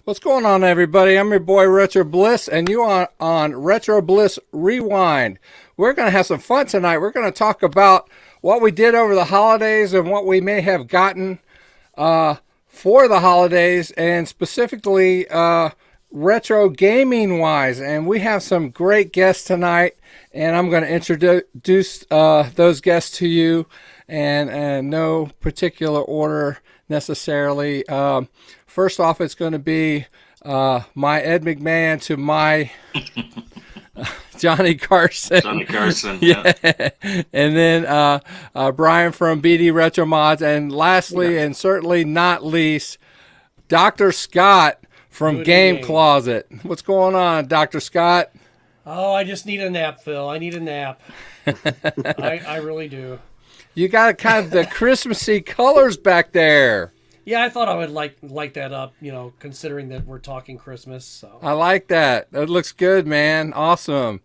What's going on, everybody? I'm your boy Retro Bliss, and you are on Retro Bliss Rewind. We're going to have some fun tonight. We're going to talk about what we did over the holidays and what we may have gotten for the holidays, and specifically retro gaming wise. And we have some great guests tonight, and I'm going to introduce those guests to you, and no particular order necessarily. First off, it's going to be my Ed McMahon to my Johnny Carson. Johnny Carson, yeah. And then Brian from BD RetroMods. And lastly, and certainly not least, Dr. Scott from Game Closet. What's going on, Dr. Scott? Oh, I just need a nap, Phil. I need a nap. I really do. You got kind of the Christmassy colors back there. Yeah, I thought I would light that up, considering that we're talking Christmas. So I like that. That looks good, man. Awesome.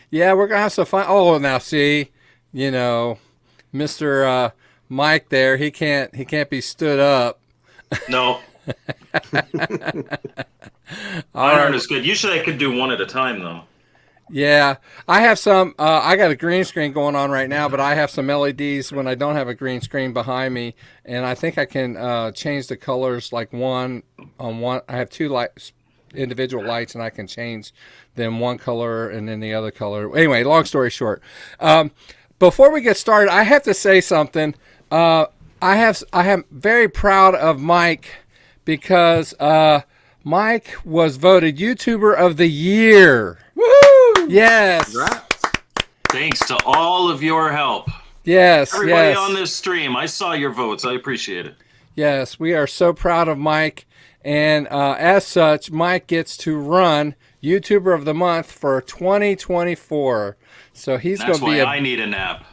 Yeah, we're going to have some fun. Oh, now see, Mr. Mike there, he can't be stood up. No. Iron is good. Usually I could do one at a time, though. Yeah, I have some, I got a green screen going on right now, but I have some LEDs when I don't have a green screen behind me, and I think I can change the colors like one on one. I have two lights, individual lights, and I can change them one color and then the other color. Anyway, long story short, before we get started, I have to say something. I am very proud of Mike because Mike was voted YouTuber of the Year. Woohoo! Yes. Congrats. Thanks to all of your help. Yes. Everybody yes. on this stream, I saw your votes. I appreciate it. Yes, we are so proud of Mike. And as such, Mike gets to run YouTuber of the Month for 2024. So he's going to be I need a nap.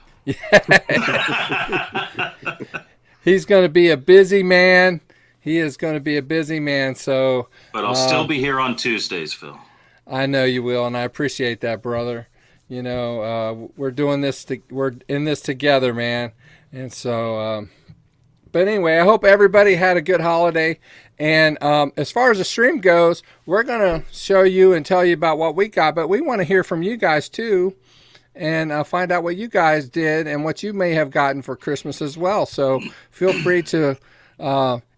He's going to be a busy man. He is going to be a busy man. So, but I'll still be here on Tuesdays, Phil. I know you will, and I appreciate that, brother. We're doing this. We're in this together, man. And so, but anyway, I hope everybody had a good holiday. And as far as the stream goes, we're gonna show you and tell you about what we got. But we want to hear from you guys too, and find out what you guys did and what you may have gotten for Christmas as well. So feel free to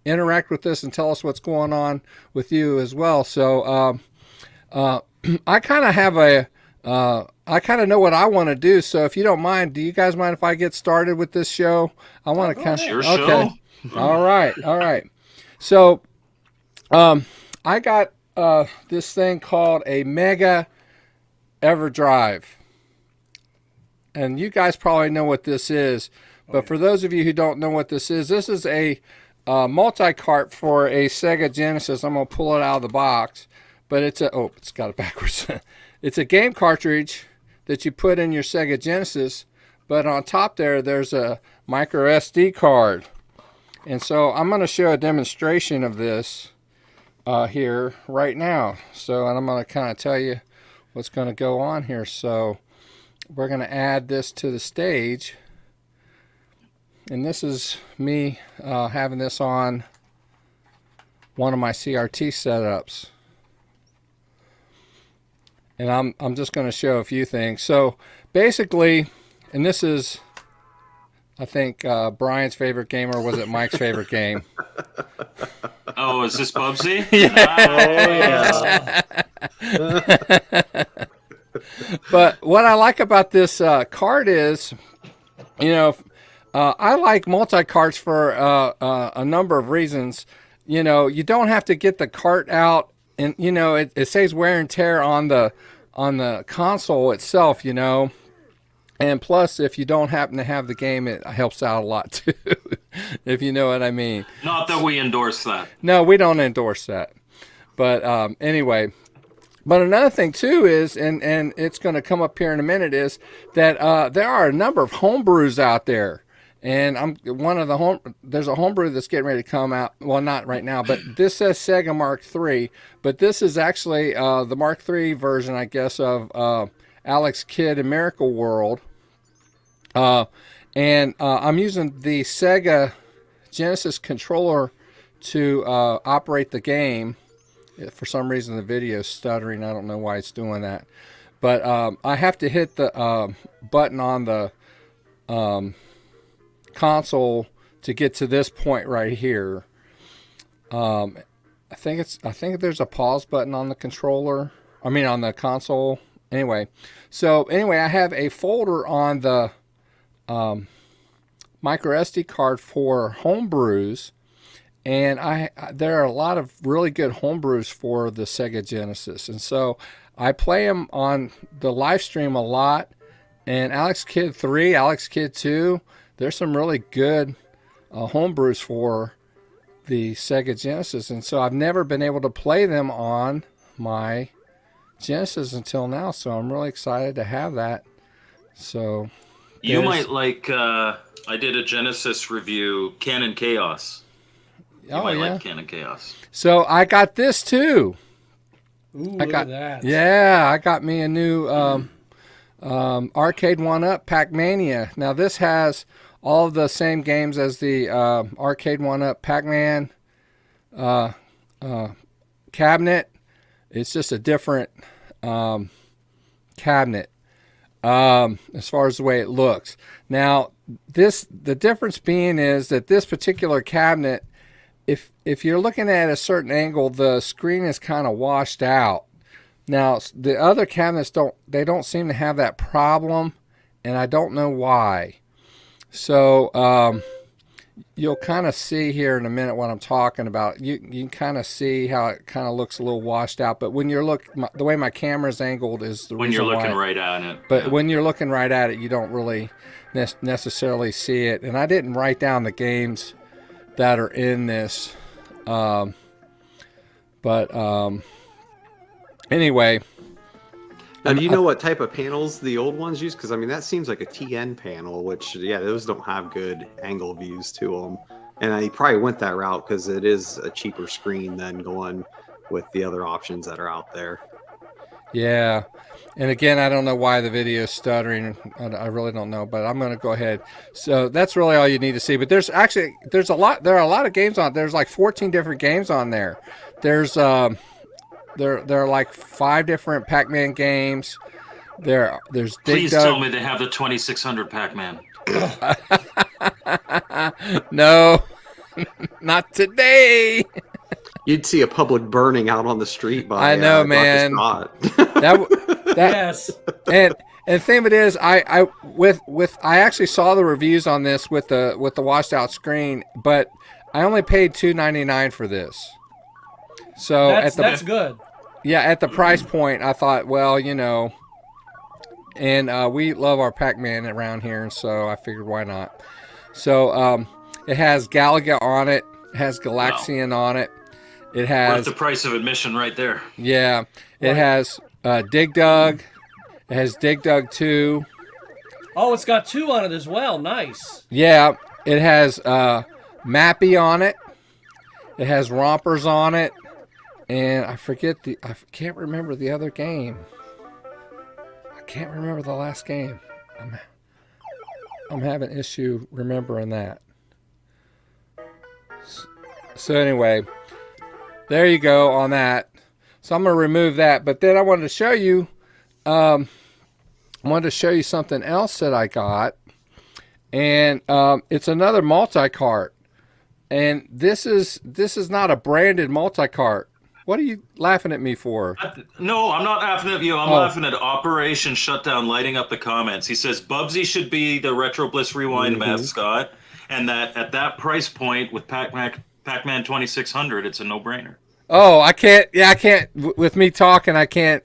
interact with us and tell us what's going on with you as well. So. I kind of have I kind of know what I want to do. So if you don't mind, do you guys mind if I get started with this show? I want to kind of, okay. All right. So, I got, this thing called a Mega EverDrive, and you guys probably know what this is, but for those of you who don't know what this is a, multi-cart for a Sega Genesis. I'm going to pull it out of the box. But it's got it backwards. It's a game cartridge that you put in your Sega Genesis, but on top there's a micro SD card. And so I'm going to show a demonstration of this here right now. So, and I'm going to kind of tell you what's going to go on here. So we're going to add this to the stage. And this is me having this on one of my CRT setups. And I'm just going to show a few things. So basically, and this is, I think, Brian's favorite game, or was it Mike's favorite game? Oh, is this Bubsy? Yeah. But what I like about this card is, I like multi-carts for a number of reasons. You don't have to get the cart out. And it saves wear and tear on the console itself, and plus if you don't happen to have the game, it helps out a lot too. If you know what I mean. Not that we endorse that. No, we don't endorse that. But anyway, but another thing too is, and it's going to come up here in a minute, is that there are a number of homebrews out there. And there's a homebrew that's getting ready to come out. Well, not right now, but this says Sega Mark III. But this is actually the Mark III version, I guess, of Alex Kidd in Miracle World. And I'm using the Sega Genesis controller to operate the game. For some reason, the video is stuttering. I don't know why it's doing that. But I have to hit the button on the console to get to this point right here. I think there's a pause button on the controller. I mean, on the console. Anyway, I have a folder on the micro SD card for homebrews, and there are a lot of really good homebrews for the Sega Genesis, and so I play them on the live stream a lot. And Alex Kidd 3, Alex Kidd 2, there's some really good homebrews for the Sega Genesis, and so I've never been able to play them on my Genesis until now, so I'm really excited to have that. So you might like, I did a Genesis review, Canon Chaos. You might like Canon Chaos. So I got this too. Ooh, look at that. Yeah, I got me a new Arcade 1-Up Pac-Mania. Now this has all of the same games as the Arcade 1-Up Pac-Man cabinet. It's just a different cabinet as far as the way it looks. Now the difference being is that this particular cabinet, if you're looking at a certain angle, the screen is kind of washed out. Now the other cabinets don't seem to have that problem, and I don't know why. So you'll kind of see here in a minute what I'm talking about. You can kind of see how it kind of looks a little washed out. But when you're the way my camera's angled is the when reason you're looking why. right at it. But when you're looking right at it, you don't really necessarily see it. And I didn't write down the games that are in this. Anyway. Now, do you know what type of panels the old ones use? Because, I mean, that seems like a TN panel, which, yeah, those don't have good angle views to them. And I probably went that route because it is a cheaper screen than going with the other options that are out there. Yeah. And again, I don't know why the video is stuttering. I really don't know, but I'm going to go ahead. So that's really all you need to see. But there are a lot of games on. There's like 14 different games on there. There are like 5 different Pac-Man games. There's Please tell me they have the 2600 Pac-Man. No, not today. You'd see a public burning out on the street by I know, Dr. man. Scott. Yes. And the thing of it is, I actually saw the reviews on this with the washed out screen, but I only paid $2.99 for this. So that's good. Yeah, at the price point, I thought, well, and we love our Pac-Man around here, and so I figured, why not? So it has Galaga on it. It has Galaxian on it. It has worth the price of admission right there. Yeah, it has Dig Dug. It has Dig Dug 2. Oh, it's got 2 on it as well. Nice. Yeah, it has Mappy on it. It has Rompers on it. And I can't remember the other game. I can't remember the last game. I'm having issue remembering that. So anyway, there you go on that. So I'm going to remove that. But then I wanted to show you, something else that I got. And it's another multi-cart. And this is not a branded multi-cart. What are you laughing at me for? No, I'm not laughing at you. I'm laughing at Operation Shutdown lighting up the comments. He says Bubsy should be the Retro Bliss Rewind mascot, and that at that price point with Pac-Man 2600, it's a no-brainer. Oh, I can't. Yeah, I can't. With me talking, I can't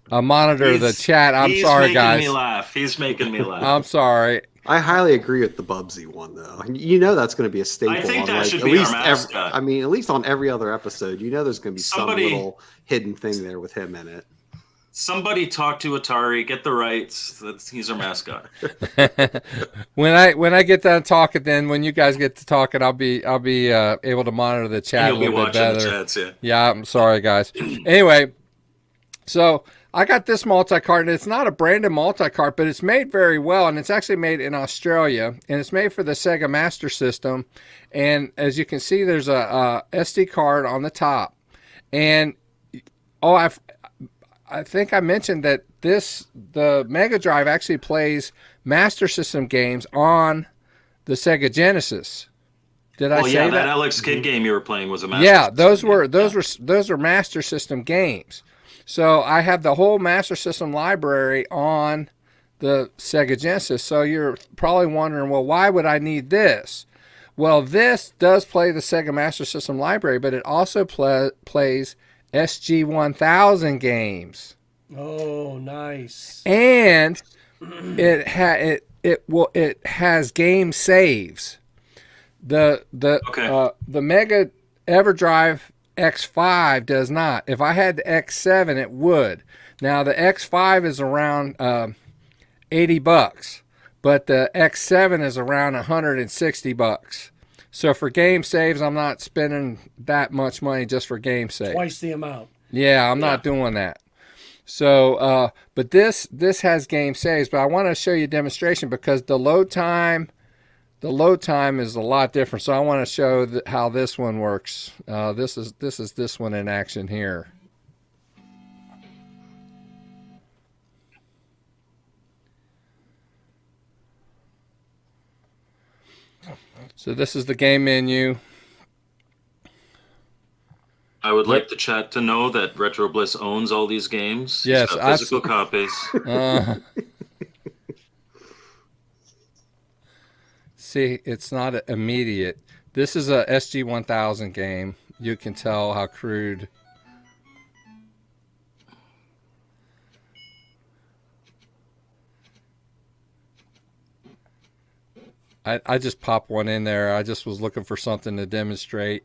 monitor the chat. I'm sorry, guys. He's making me laugh. I'm sorry. I highly agree with the Bubsy one, though. That's going to be a staple. I think on, that like, should at be least our mascot. at least on every other episode, there's going to be some little hidden thing there with him in it. Somebody talk to Atari, get the rights. He's our mascot. When I get done talking, then when you guys get to talking, I'll be able to monitor the chat a little bit better. The chats, Yeah, I'm sorry, guys. Anyway, so I got this multi-cart, and it's not a branded multi-cart, but it's made very well, and it's actually made in Australia, and it's made for the Sega Master System. And as you can see, there's a SD card on the top, And I think I mentioned that the Mega Drive actually plays Master System games on the Sega Genesis. Did I say that Alex Kidd game you were playing was a Master Yeah, System those were Master System games. So I have the whole Master System library on the Sega Genesis. So you're probably wondering, well, why would I need this? Well, this does play the Sega Master System library, but it also plays SG-1000 games. Oh, nice. And it has game saves. The Mega EverDrive X5 does not. If I had the X7, it would. Now the X5 is around $80, but the X7 is around $160. So for game saves, I'm not spending that much money just for game saves. Twice the amount. Yeah, I'm not doing that. So, but this has game saves. But I want to show you a demonstration because the load time is a lot different. So I want to show how this one works. This is this one in action here. So this is the game menu. I would like the chat to know that Retro Bliss owns all these games. Yes, He's got physical copies. See, it's not immediate. This is a SG-1000 game. You can tell how crude. I just popped one in there. I just was looking for something to demonstrate.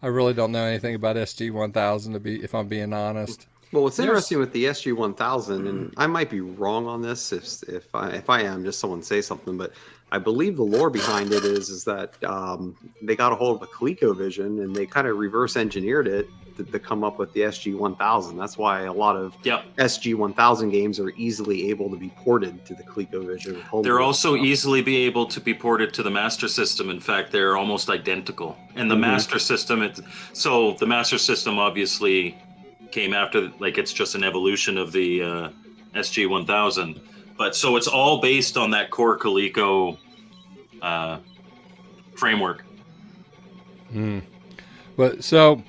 I really don't know anything about SG-1000 if I'm being honest. Well, what's interesting with the SG-1000, and I might be wrong on this, if I am, just someone say something, but I believe the lore behind it is that they got a hold of a ColecoVision and they kind of reverse engineered it to come up with the SG-1000. That's why a lot of SG-1000 games are easily able to be ported to the ColecoVision. They're also easily be able to be ported to the Master System. In fact, they're almost identical. And the Master System, so the Master System obviously came after, like, it's just an evolution of the SG-1000. But so it's all based on that core Coleco framework. But so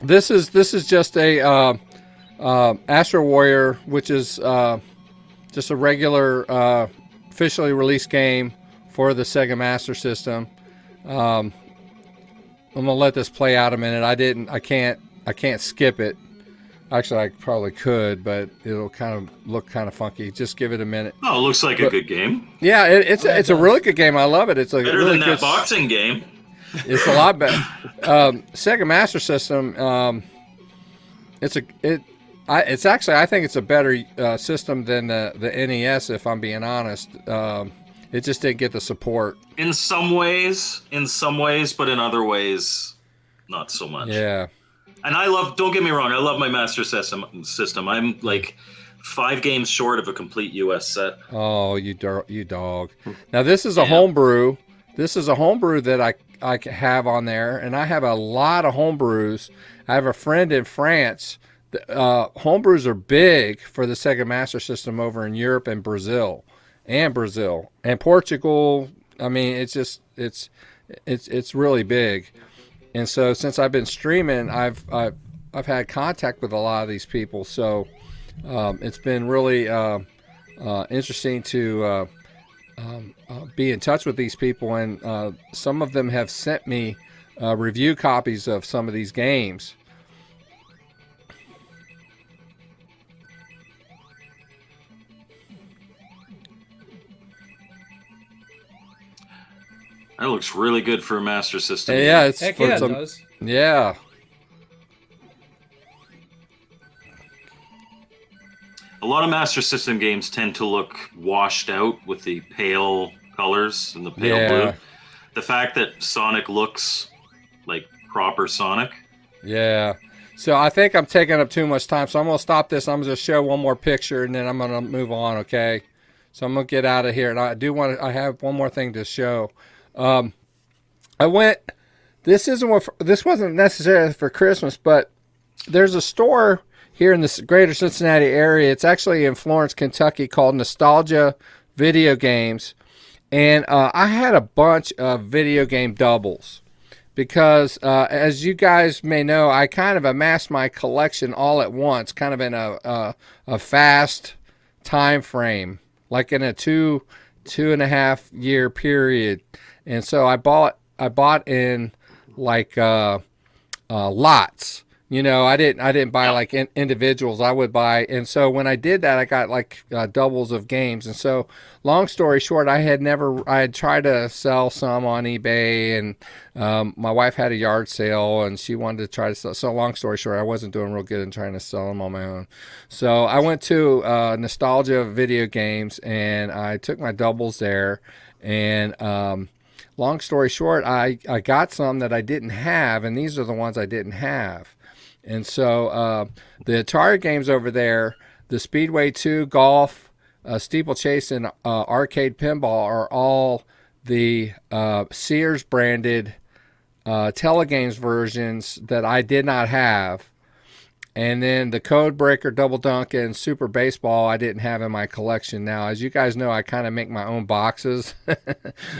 this is just a Astro Warrior, which is just a regular officially released game for the Sega Master System. I'm gonna let this play out a minute. I can't skip it. Actually, I probably could, but it'll kind of look kind of funky. Just give it a minute. Oh, it looks like a good game. Yeah, it's a really good game. I love it. It's a better really than good that boxing game. It's a lot better. Sega Master System. It's actually, I think it's a better system than the NES. If I'm being honest, it just didn't get the support. In some ways, but in other ways, not so much. Yeah. And don't get me wrong, I love my Master System. I'm like 5 games short of a complete US set. Oh, you dog. Now, this is a homebrew. This is a homebrew that I have on there, and I have a lot of homebrews. I have a friend in France. Homebrews are big for the Sega Master System over in Europe and Brazil and Portugal. I mean, it's really big. And so since I've been streaming, I've had contact with a lot of these people. So it's been really interesting to be in touch with these people. And some of them have sent me review copies of some of these games. That looks really good for a Master System. Yeah, it's Heck yeah, it does. Yeah. A lot of Master System games tend to look washed out with the pale colors and the pale blue. The fact that Sonic looks like proper Sonic. Yeah. So I think I'm taking up too much time, so I'm going to stop this. I'm going to show one more picture, and then I'm going to move on, okay? So I'm going to get out of here. And I have one more thing to show. this wasn't necessarily for Christmas, but there's a store here in the greater Cincinnati area. It's actually in Florence, Kentucky, called Nostalgia Video Games. And I had a bunch of video game doubles because, as you guys may know, I kind of amassed my collection all at once, kind of in a fast time frame, like in a 2.5 year period. And so I bought in like lots. You know, I didn't buy like individuals. I would buy, and so when I did that, I got like doubles of games. And so, long story short, I had tried to sell some on eBay, and my wife had a yard sale, and she wanted to try to sell. So, long story short, I wasn't doing real good in trying to sell them on my own. So I went to Nostalgia Video Games, and I took my doubles there, and long story short, I got some that I didn't have, and these are the ones I didn't have. And so the Atari games over there, the Speedway 2, Golf, Steeplechase, and Arcade Pinball are all the Sears branded Telegames versions that I did not have. And then the Code Breaker, Double Dunk, and Super Baseball I didn't have in my collection. Now, as you guys know, I kind of make my own boxes.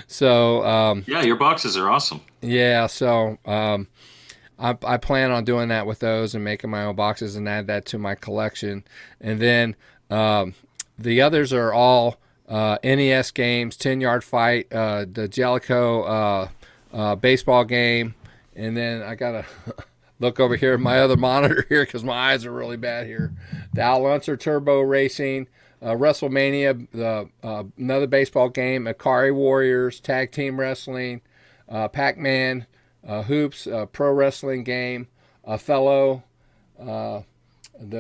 So yeah, your boxes are awesome. Yeah, so I plan on doing that with those and making my own boxes and add that to my collection. And then the others are all NES games, 10-Yard Fight, the Jellicoe baseball game. And then I got to look over here at my other monitor here because my eyes are really bad here. The Al Unser Turbo Racing, WrestleMania, another baseball game, Akari Warriors, Tag Team Wrestling, Pac-Man, Hoops, pro wrestling game, Othello, the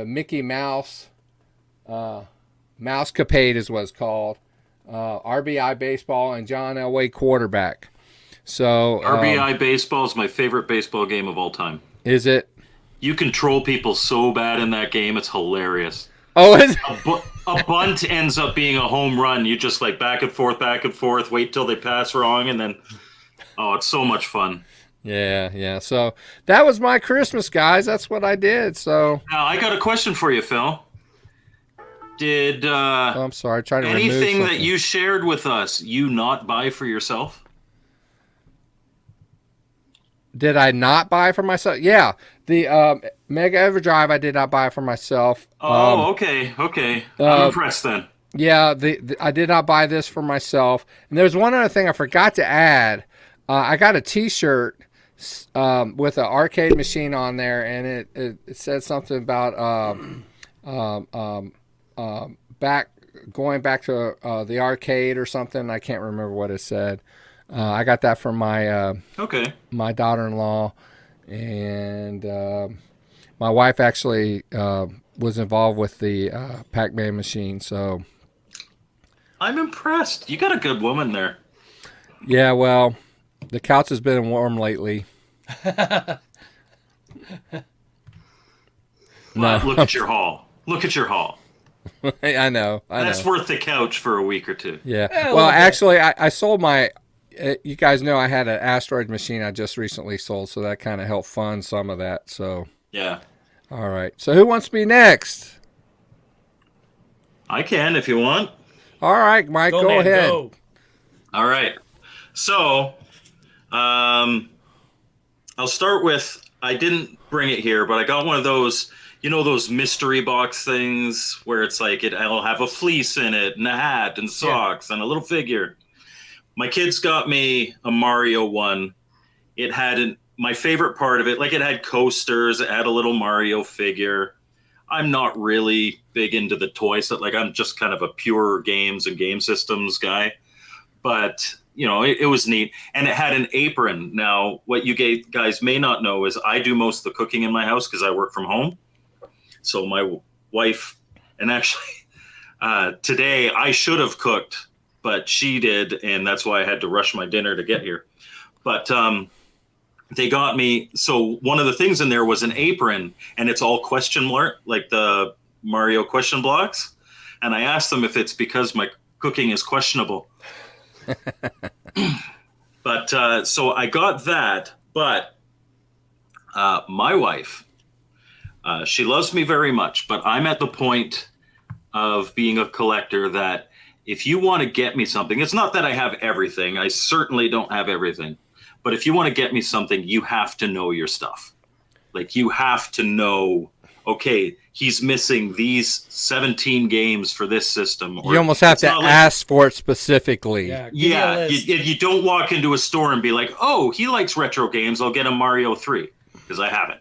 Mickey Mouse, Mousecapade is what it's called, RBI Baseball, and John Elway Quarterback. So RBI Baseball is my favorite baseball game of all time. Is it? You control people so bad in that game, it's hilarious. Oh, is it? A bunt ends up being a home run. You just like back and forth, wait till they pass wrong, and then, oh, it's so much fun. Yeah. So that was my Christmas, guys. That's what I did. So now I got a question for you, Phil. Did I'm sorry, trying to anything that you shared with us you not buy for yourself? Did I not buy for myself? Yeah, the Mega EverDrive I did not buy for myself. Oh, okay. I'm impressed then. Yeah, I did not buy this for myself. And there's one other thing I forgot to add. I got a T-shirt with an arcade machine on there, and it said something about going back to the arcade or something. I can't remember what it said. I got that from my my daughter-in-law, and my wife actually was involved with the Pac-Man machine. So I'm impressed. You got a good woman there. Yeah, well, the couch has been warm lately. No, look at your haul. Look at your haul. I know. That's worth the couch for a week or two. Yeah. Well, actually, I sold my. You guys know I had an Asteroid machine I just recently sold, so that kind of helped fund some of that. So. Yeah. All right. So who wants to be next? I can if you want. All right, Mike. Go ahead. Go. All right. So, I'll start with. I didn't bring it here, but I got one of those. You know those mystery box things where it's like it'll have a fleece in it and a hat and socks and a little figure. My kids got me a Mario one. It had my favorite part of it, like it had coasters, it had a little Mario figure. I'm not really big into the toy stuff. Like I'm just kind of a pure games and game systems guy. But, you know, it was neat. And it had an apron. Now, what you guys may not know is I do most of the cooking in my house because I work from home. So my wife, and actually today I should have cooked, but she did, and that's why I had to rush my dinner to get here. But they got me, so one of the things in there was an apron, and it's all question mark, like the Mario question blocks. And I asked them if it's because my cooking is questionable. But so I got that, But my wife, she loves me very much, but I'm at the point of being a collector that if you want to get me something, it's not that I have everything. I certainly don't have everything. But if you want to get me something, you have to know your stuff. Like, you have to know, okay, he's missing these 17 games for this system. Or You almost have it's to not like- ask for it specifically. Yeah, give me a Yeah, list. you don't walk into a store and be like, oh, he likes retro games, I'll get him Mario 3, because I haven't.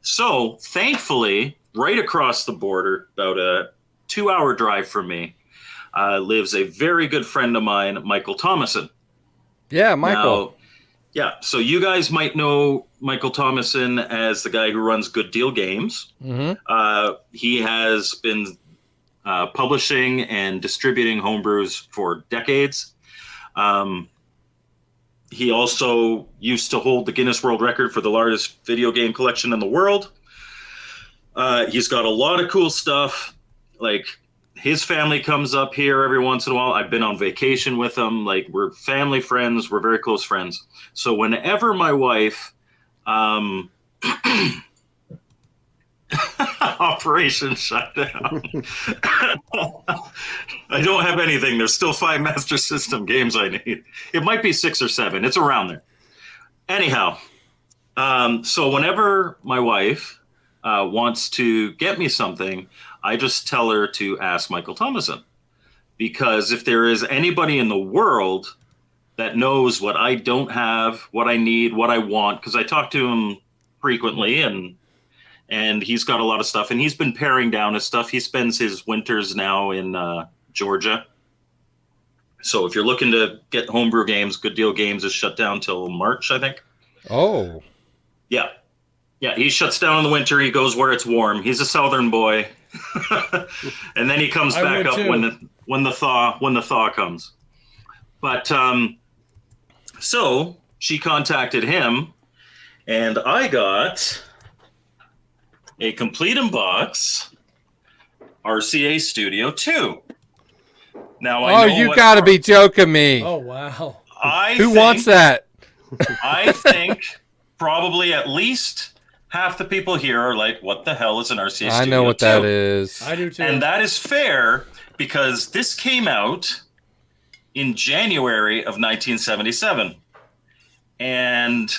So, thankfully, right across the border, about a 2-hour drive from me, lives a very good friend of mine, Michael Thomason. Yeah, Michael. Now, so you guys might know Michael Thomason as the guy who runs Good Deal Games. Mm-hmm. He has been publishing and distributing homebrews for decades. He also used to hold the Guinness World Record for the largest video game collection in the world. He's got a lot of cool stuff. Like, his family comes up here every once in a while. I've been on vacation with him. Like, we're family friends. We're very close friends. So whenever my wife, Operation Shutdown. I don't have anything. There's still 5 Master System games I need. It might be 6 or 7. It's around there. Anyhow, so whenever my wife wants to get me something, I just tell her to ask Michael Thomason. Because if there is anybody in the world that knows what I don't have, what I need, what I want, because I talk to him frequently, and he's got a lot of stuff, and he's been paring down his stuff. He spends his winters now in Georgia. So if you're looking to get homebrew games, Good Deal Games is shut down till March, I think. Oh. Yeah. Yeah, he shuts down in the winter. He goes where it's warm. He's a southern boy. And then he comes back up when the thaw comes. But so she contacted him, and I got a complete in box RCA Studio 2. Now I know you got to be joking me. Oh, wow. Who wants that? I think probably at least half the people here are like, what the hell is an RCA Studio 2? I know what that is. I do too. And that is fair, because this came out in January of 1977. And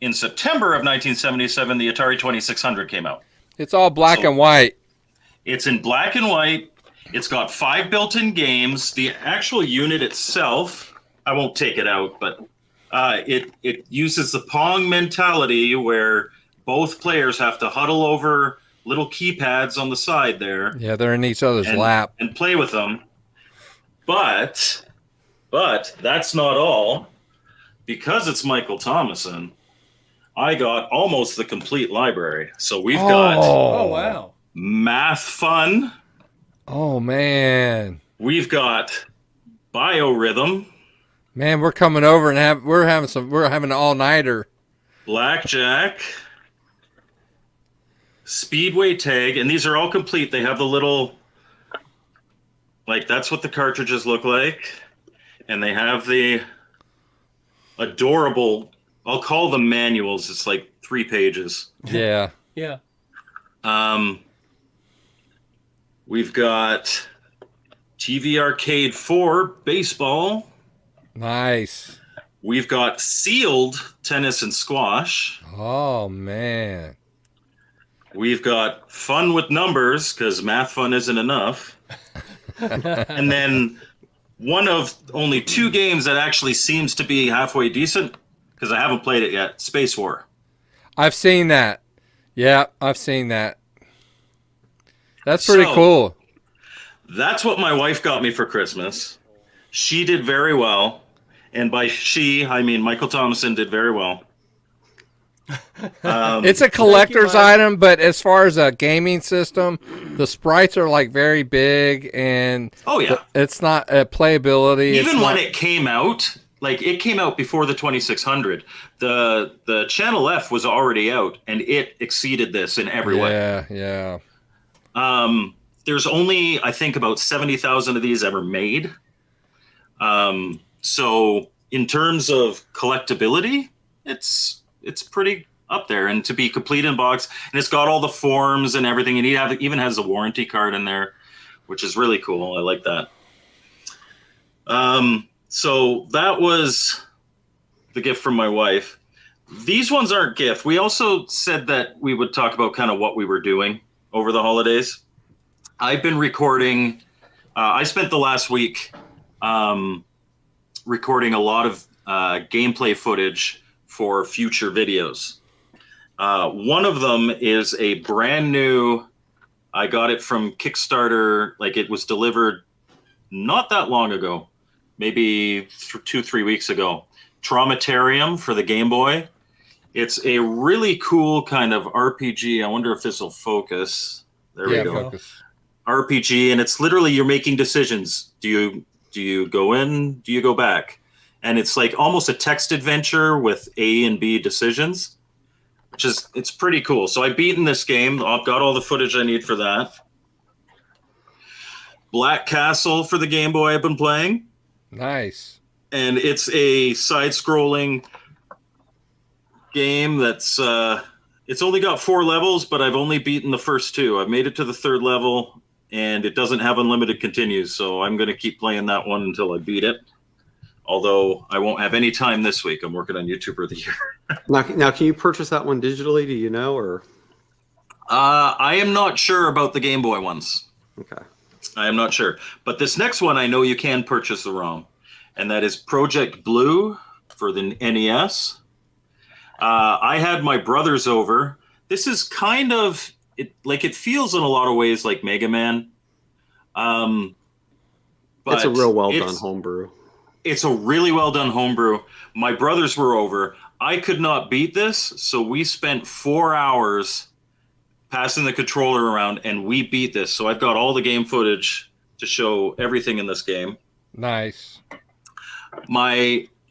in September of 1977, the Atari 2600 came out. It's all black and white. It's in black and white. It's got 5 built-in games. The actual unit itself, I won't take it out, but it uses the Pong mentality where both players have to huddle over little keypads on the side there. Yeah, they're in each other's lap. And play with them. But that's not all. Because it's Michael Thomason, I got almost the complete library. So we've got Oh, wow. Math Fun. Oh, man. We've got Biorhythm. Man, we're coming over and we're having an all-nighter. Blackjack. Speedway Tag, and these are all complete. They have the little, like, that's what the cartridges look like. And they have the adorable, I'll call them manuals. It's like 3 pages. Yeah. Yeah. We've got TV Arcade 4 Baseball. Nice. We've got Sealed Tennis and Squash. Oh, man. We've got Fun with Numbers, because Math Fun isn't enough. And then one of only 2 games that actually seems to be halfway decent, because I haven't played it yet, Space War. I've seen that. Yeah, I've seen that. That's pretty cool. That's what my wife got me for Christmas. She did very well. And by she, I mean Michael Thomason did very well. It's a collector's item, but as far as a gaming system, the sprites are like very big, and it's not playability. Even when it came out, like, it came out before the 2600. The Channel F was already out, and it exceeded this in every way. Yeah. There's only, I think, about 70,000 of these ever made. So in terms of collectability, it's pretty up there, and to be complete in box, and it's got all the forms and everything, and it even has a warranty card in there, which is really cool. I like that. So that was the gift from my wife. These ones aren't gift. We also said that we would talk about kind of what we were doing over the holidays. I've been recording. I spent the last week recording a lot of gameplay footage for future videos. One of them is a brand new. I got it from Kickstarter. Like, it was delivered not that long ago, maybe 2-3 weeks ago. Traumatarium for the Game Boy. It's a really cool kind of RPG. I wonder if this will focus. There we go. Focus. RPG, and it's literally you're making decisions. Do you go in? Do you go back? And it's like almost a text adventure with A and B decisions, which is, it's pretty cool. So I've beaten this game. I've got all the footage I need for that. Black Castle for the Game Boy I've been playing. Nice. And it's a side-scrolling game that's it's only got 4 levels, but I've only beaten the first 2. I've made it to the 3rd level, and it doesn't have unlimited continues, so I'm going to keep playing that one until I beat it. Although I won't have any time this week. I'm working on YouTuber of the Year. Now, can you purchase that one digitally? Do you know, or? I am not sure about the Game Boy ones. Okay. I am not sure. But this next one, I know you can purchase the ROM, and that is Project Blue for the NES. I had my brothers over. This is kind of, it feels in a lot of ways like Mega Man. But it's a real well done homebrew. It's a really well done homebrew. My brothers were over. I could not beat this, so we spent 4 hours passing the controller around, and we beat this. So I've got all the game footage to show everything in this game. Nice.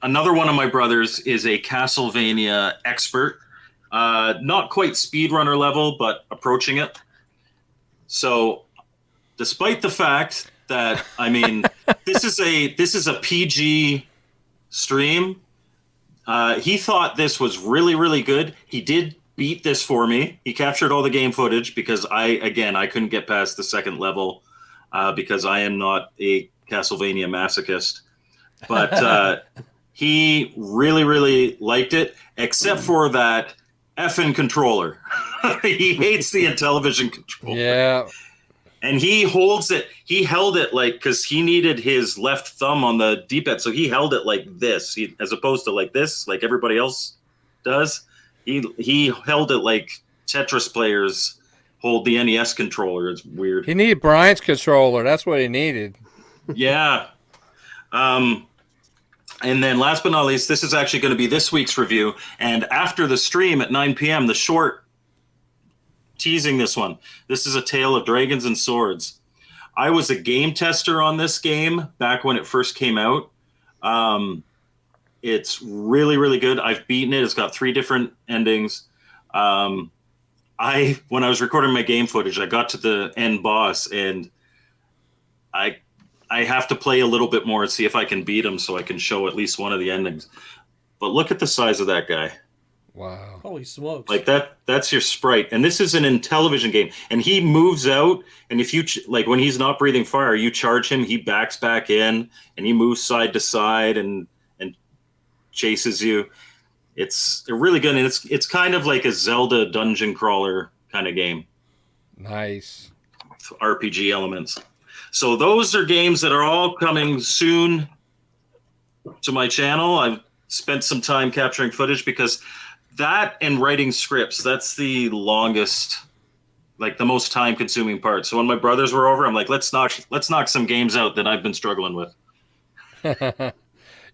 Another one of my brothers is a Castlevania expert. Not quite speedrunner level, but approaching it. So despite the fact that, I mean, this is a PG stream, he thought this was really, really good. He did beat this for me. He captured all the game footage because I couldn't get past the 2nd level because I am not a Castlevania masochist. But he really, really liked it, except for that effing controller. He hates the Intellivision controller. Yeah. And he held it like, because he needed his left thumb on the D-pad, so he held it like this, as opposed to like this, like everybody else does. He held it like Tetris players hold the NES controller. It's weird. He needed Brian's controller. That's what he needed. Yeah. And then last but not least, this is actually going to be this week's review. And after the stream at 9 p.m., the short teasing this one. This is A Tale of Dragons and Swords. I was a game tester on this game back when it first came out. It's really, really good. I've beaten it. It's got 3 different endings. When I was recording my game footage, I got to the end boss, and I have to play a little bit more and see if I can beat him so I can show at least one of the endings. But look at the size of that guy. Wow. Holy smokes. Like that's your sprite. And this is an Intellivision game. And he moves out, and if you, like when he's not breathing fire, you charge him, he backs back in, and he moves side to side and chases you. It's really good, and it's kind of like a Zelda dungeon crawler kind of game. Nice. RPG elements. So those are games that are all coming soon to my channel. I've spent some time capturing footage because that and writing scripts, that's the longest, like the most time consuming part. So when my brothers were over, I'm like, let's knock some games out that I've been struggling with.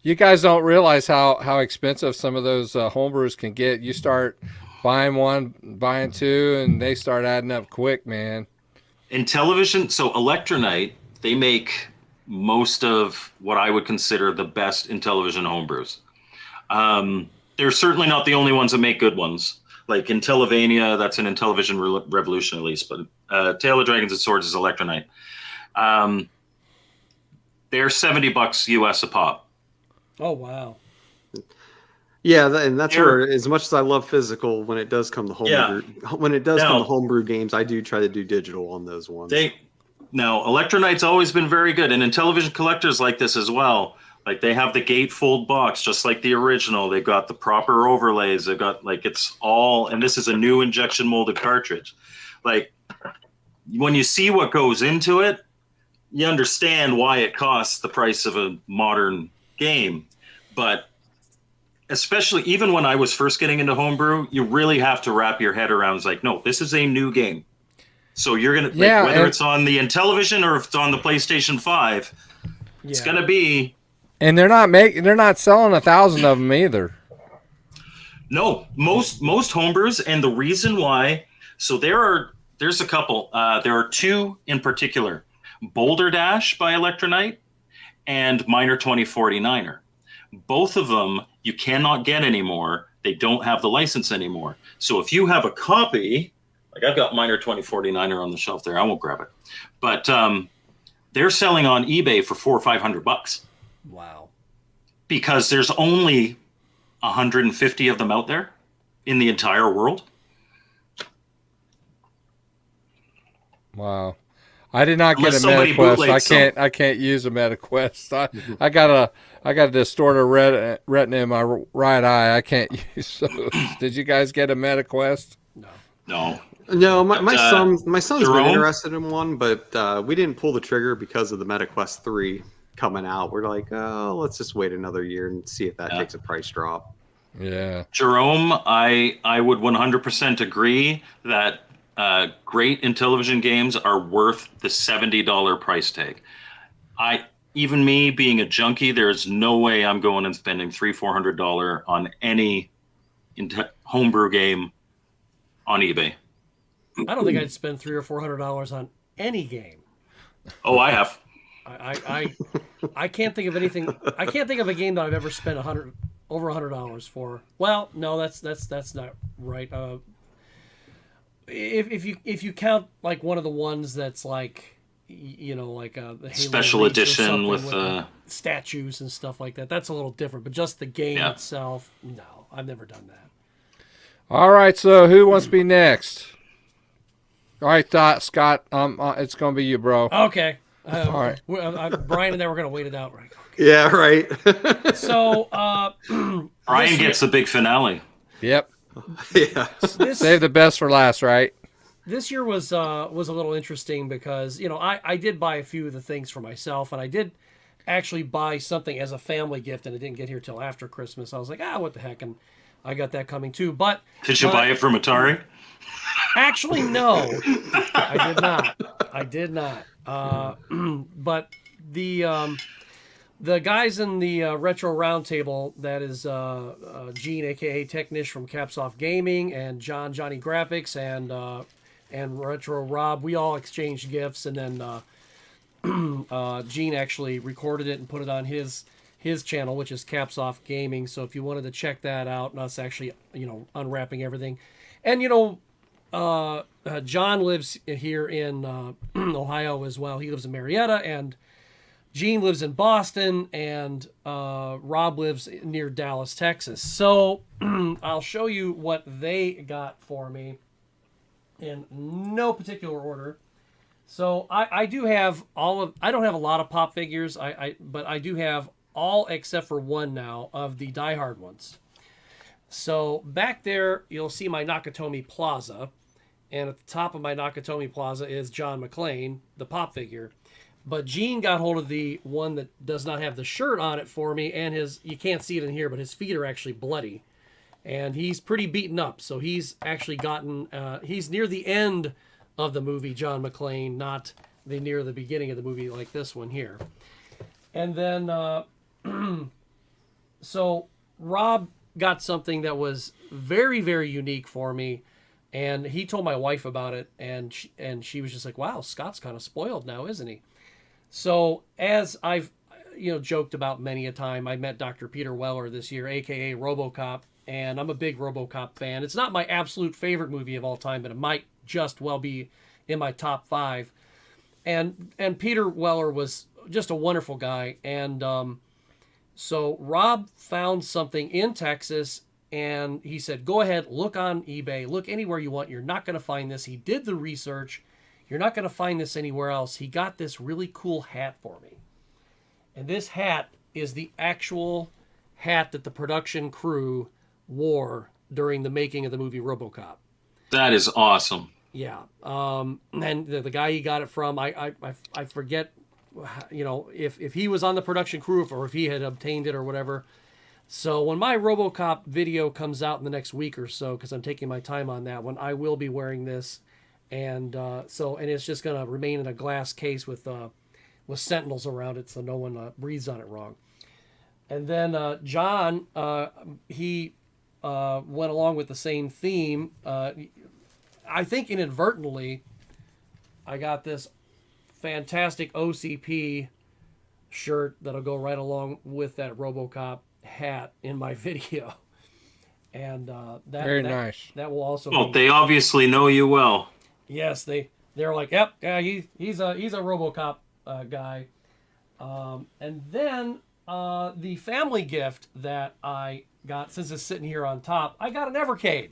You guys don't realize how expensive some of those homebrews can get. You start buying 1, buying 2, and they start adding up quick, man. Intellivision, so Electronite, they make most of what I would consider the best Intellivision homebrews. They're certainly not the only ones that make good ones. Like Intellivision, that's an Intellivision Revolution at least, but Tale of Dragons and Swords is Electronite. They're $70 US a pop. Oh, wow. Yeah, and that's They're- where, as much as I love physical, when it does come to homebrew, when it does come Now- to homebrew games, I do try to do digital on those ones. Now, Electronite's always been very good, and Intellivision collectors like this as well. Like they have the gatefold box, just like the original. They've got the proper overlays. They've got it's all, and this is a new injection molded cartridge. Like when you see what goes into it, you understand why it costs the price of a modern game. But especially even when I was first getting into homebrew, you really have to wrap your head around. It's like, no, this is a new game. So you're gonna whether it's on the Intellivision or if it's on the PlayStation 5, it's gonna be. And they're not selling 1,000 of them either. No, most homebrews, and the reason why. So there's a couple. There are two in particular: Boulder Dash by Electronite and Miner 2049er. Both of them you cannot get anymore. They don't have the license anymore. So if you have a copy, like I've got Miner 2049er on the shelf there, I won't grab it, but they're selling on eBay for $400 or $500. Wow. Because there's only 150 of them out there in the entire world. Wow. I did not get Unless a somebody MetaQuest. bootlegs I can't use a MetaQuest. I got a distorted retina in my right eye. I can't use those. Did you guys get a MetaQuest? No. No, my son's Jerome? been interested in one, but we didn't pull the trigger because of the MetaQuest 3 coming out. We're like, oh, let's just wait another year and see if that takes a price drop. Yeah. Jerome, I would 100% agree that great Intellivision games are worth the $70 price tag. Even me being a junkie, there's no way I'm going and spending $300-$400 on any homebrew game on eBay. I don't think I'd spend $300 or $400 on any game. Oh, I have. I can't think of anything. I can't think of a game that I've ever spent over $100 for. Well, no, that's not right. If you count like one of the ones that's like, like the Halo Special Reach or edition something with statues and stuff like that, that's a little different. But just the game itself, no, I've never done that. All right. So who wants to be next? All right, Scott. It's gonna be you, bro. Okay. All right. Brian and I were gonna wait it out, right? Yeah, right. So Brian gets the big finale. Yep. Yeah. Save the best for last, right? This year was a little interesting because I did buy a few of the things for myself, and I did actually buy something as a family gift, and it didn't get here till after Christmas. I was like, what the heck, and I got that coming too. But Did you buy it from Atari? actually, no, I did not. But the guys in the Retro Roundtable, that is Gene, aka Technish from Capsoft Gaming, and Johnny Graphics, and Retro Rob, we all exchanged gifts, and then Gene actually recorded it and put it on his channel, which is Capsoft Gaming. So if you wanted to check that out, and us actually unwrapping everything, and John lives here in Ohio as well. He lives in Marietta, and Gene lives in Boston, and Rob lives near Dallas, Texas. So I'll show you what they got for me in no particular order. So I do have I don't have a lot of pop figures, but I do have all except for one now of the Die Hard ones. So back there, you'll see my Nakatomi Plaza. And at the top of my Nakatomi Plaza is John McClane, the pop figure. But Gene got hold of the one that does not have the shirt on it for me, and you can't see it in here, but his feet are actually bloody. And he's pretty beaten up, so he's actually gotten, he's near the end of the movie, John McClane, not near the beginning of the movie like this one here. And then, so Rob got something that was very, very unique for me. And he told my wife about it, and she was just like, wow, Scott's kind of spoiled now, isn't he? So as I've joked about many a time, I met Dr. Peter Weller this year, a.k.a. RoboCop, and I'm a big RoboCop fan. It's not my absolute favorite movie of all time, but it might just well be in my top 5. And Peter Weller was just a wonderful guy, and So Rob found something in Texas, and he said, go ahead, look on eBay, look anywhere you want. You're not going to find this. He did the research. You're not going to find this anywhere else. He got this really cool hat for me. And this hat is the actual hat that the production crew wore during the making of the movie RoboCop. That is awesome. Yeah. And the guy he got it from, I forget, if he was on the production crew or if he had obtained it or whatever. So when my RoboCop video comes out in the next week or so, because I'm taking my time on that one, I will be wearing this. And it's just going to remain in a glass case with sentinels around it so no one breathes on it wrong. And then John, he went along with the same theme. I think inadvertently, I got this fantastic OCP shirt that'll go right along with that RoboCop hat in my video. And Very nice. That will also Well, they obviously know you well. Yes, they're like, yep, yeah, he's a RoboCop guy. And then the family gift that I got, since it's sitting here on top, I got an Evercade,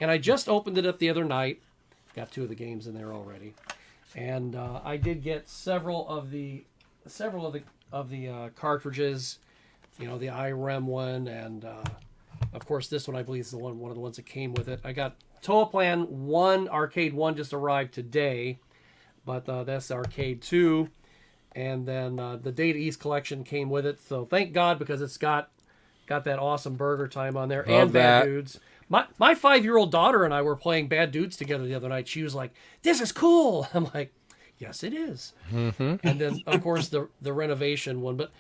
and I just opened it up the other night. Got 2 of the games in there already, and I did get several of the cartridges, the IREM one, and of course this one I believe is one of the ones that came with it. I got Toa Plan 1, Arcade 1 just arrived today, but that's Arcade 2. And then the Data East collection came with it. So thank God, because it's got that awesome Burger Time on there. Love and Bad that. Dudes. My 5-year-old daughter and I were playing Bad Dudes together the other night. She was like, this is cool. I'm like, yes, it is. Mm-hmm. And then, of course, the renovation one. But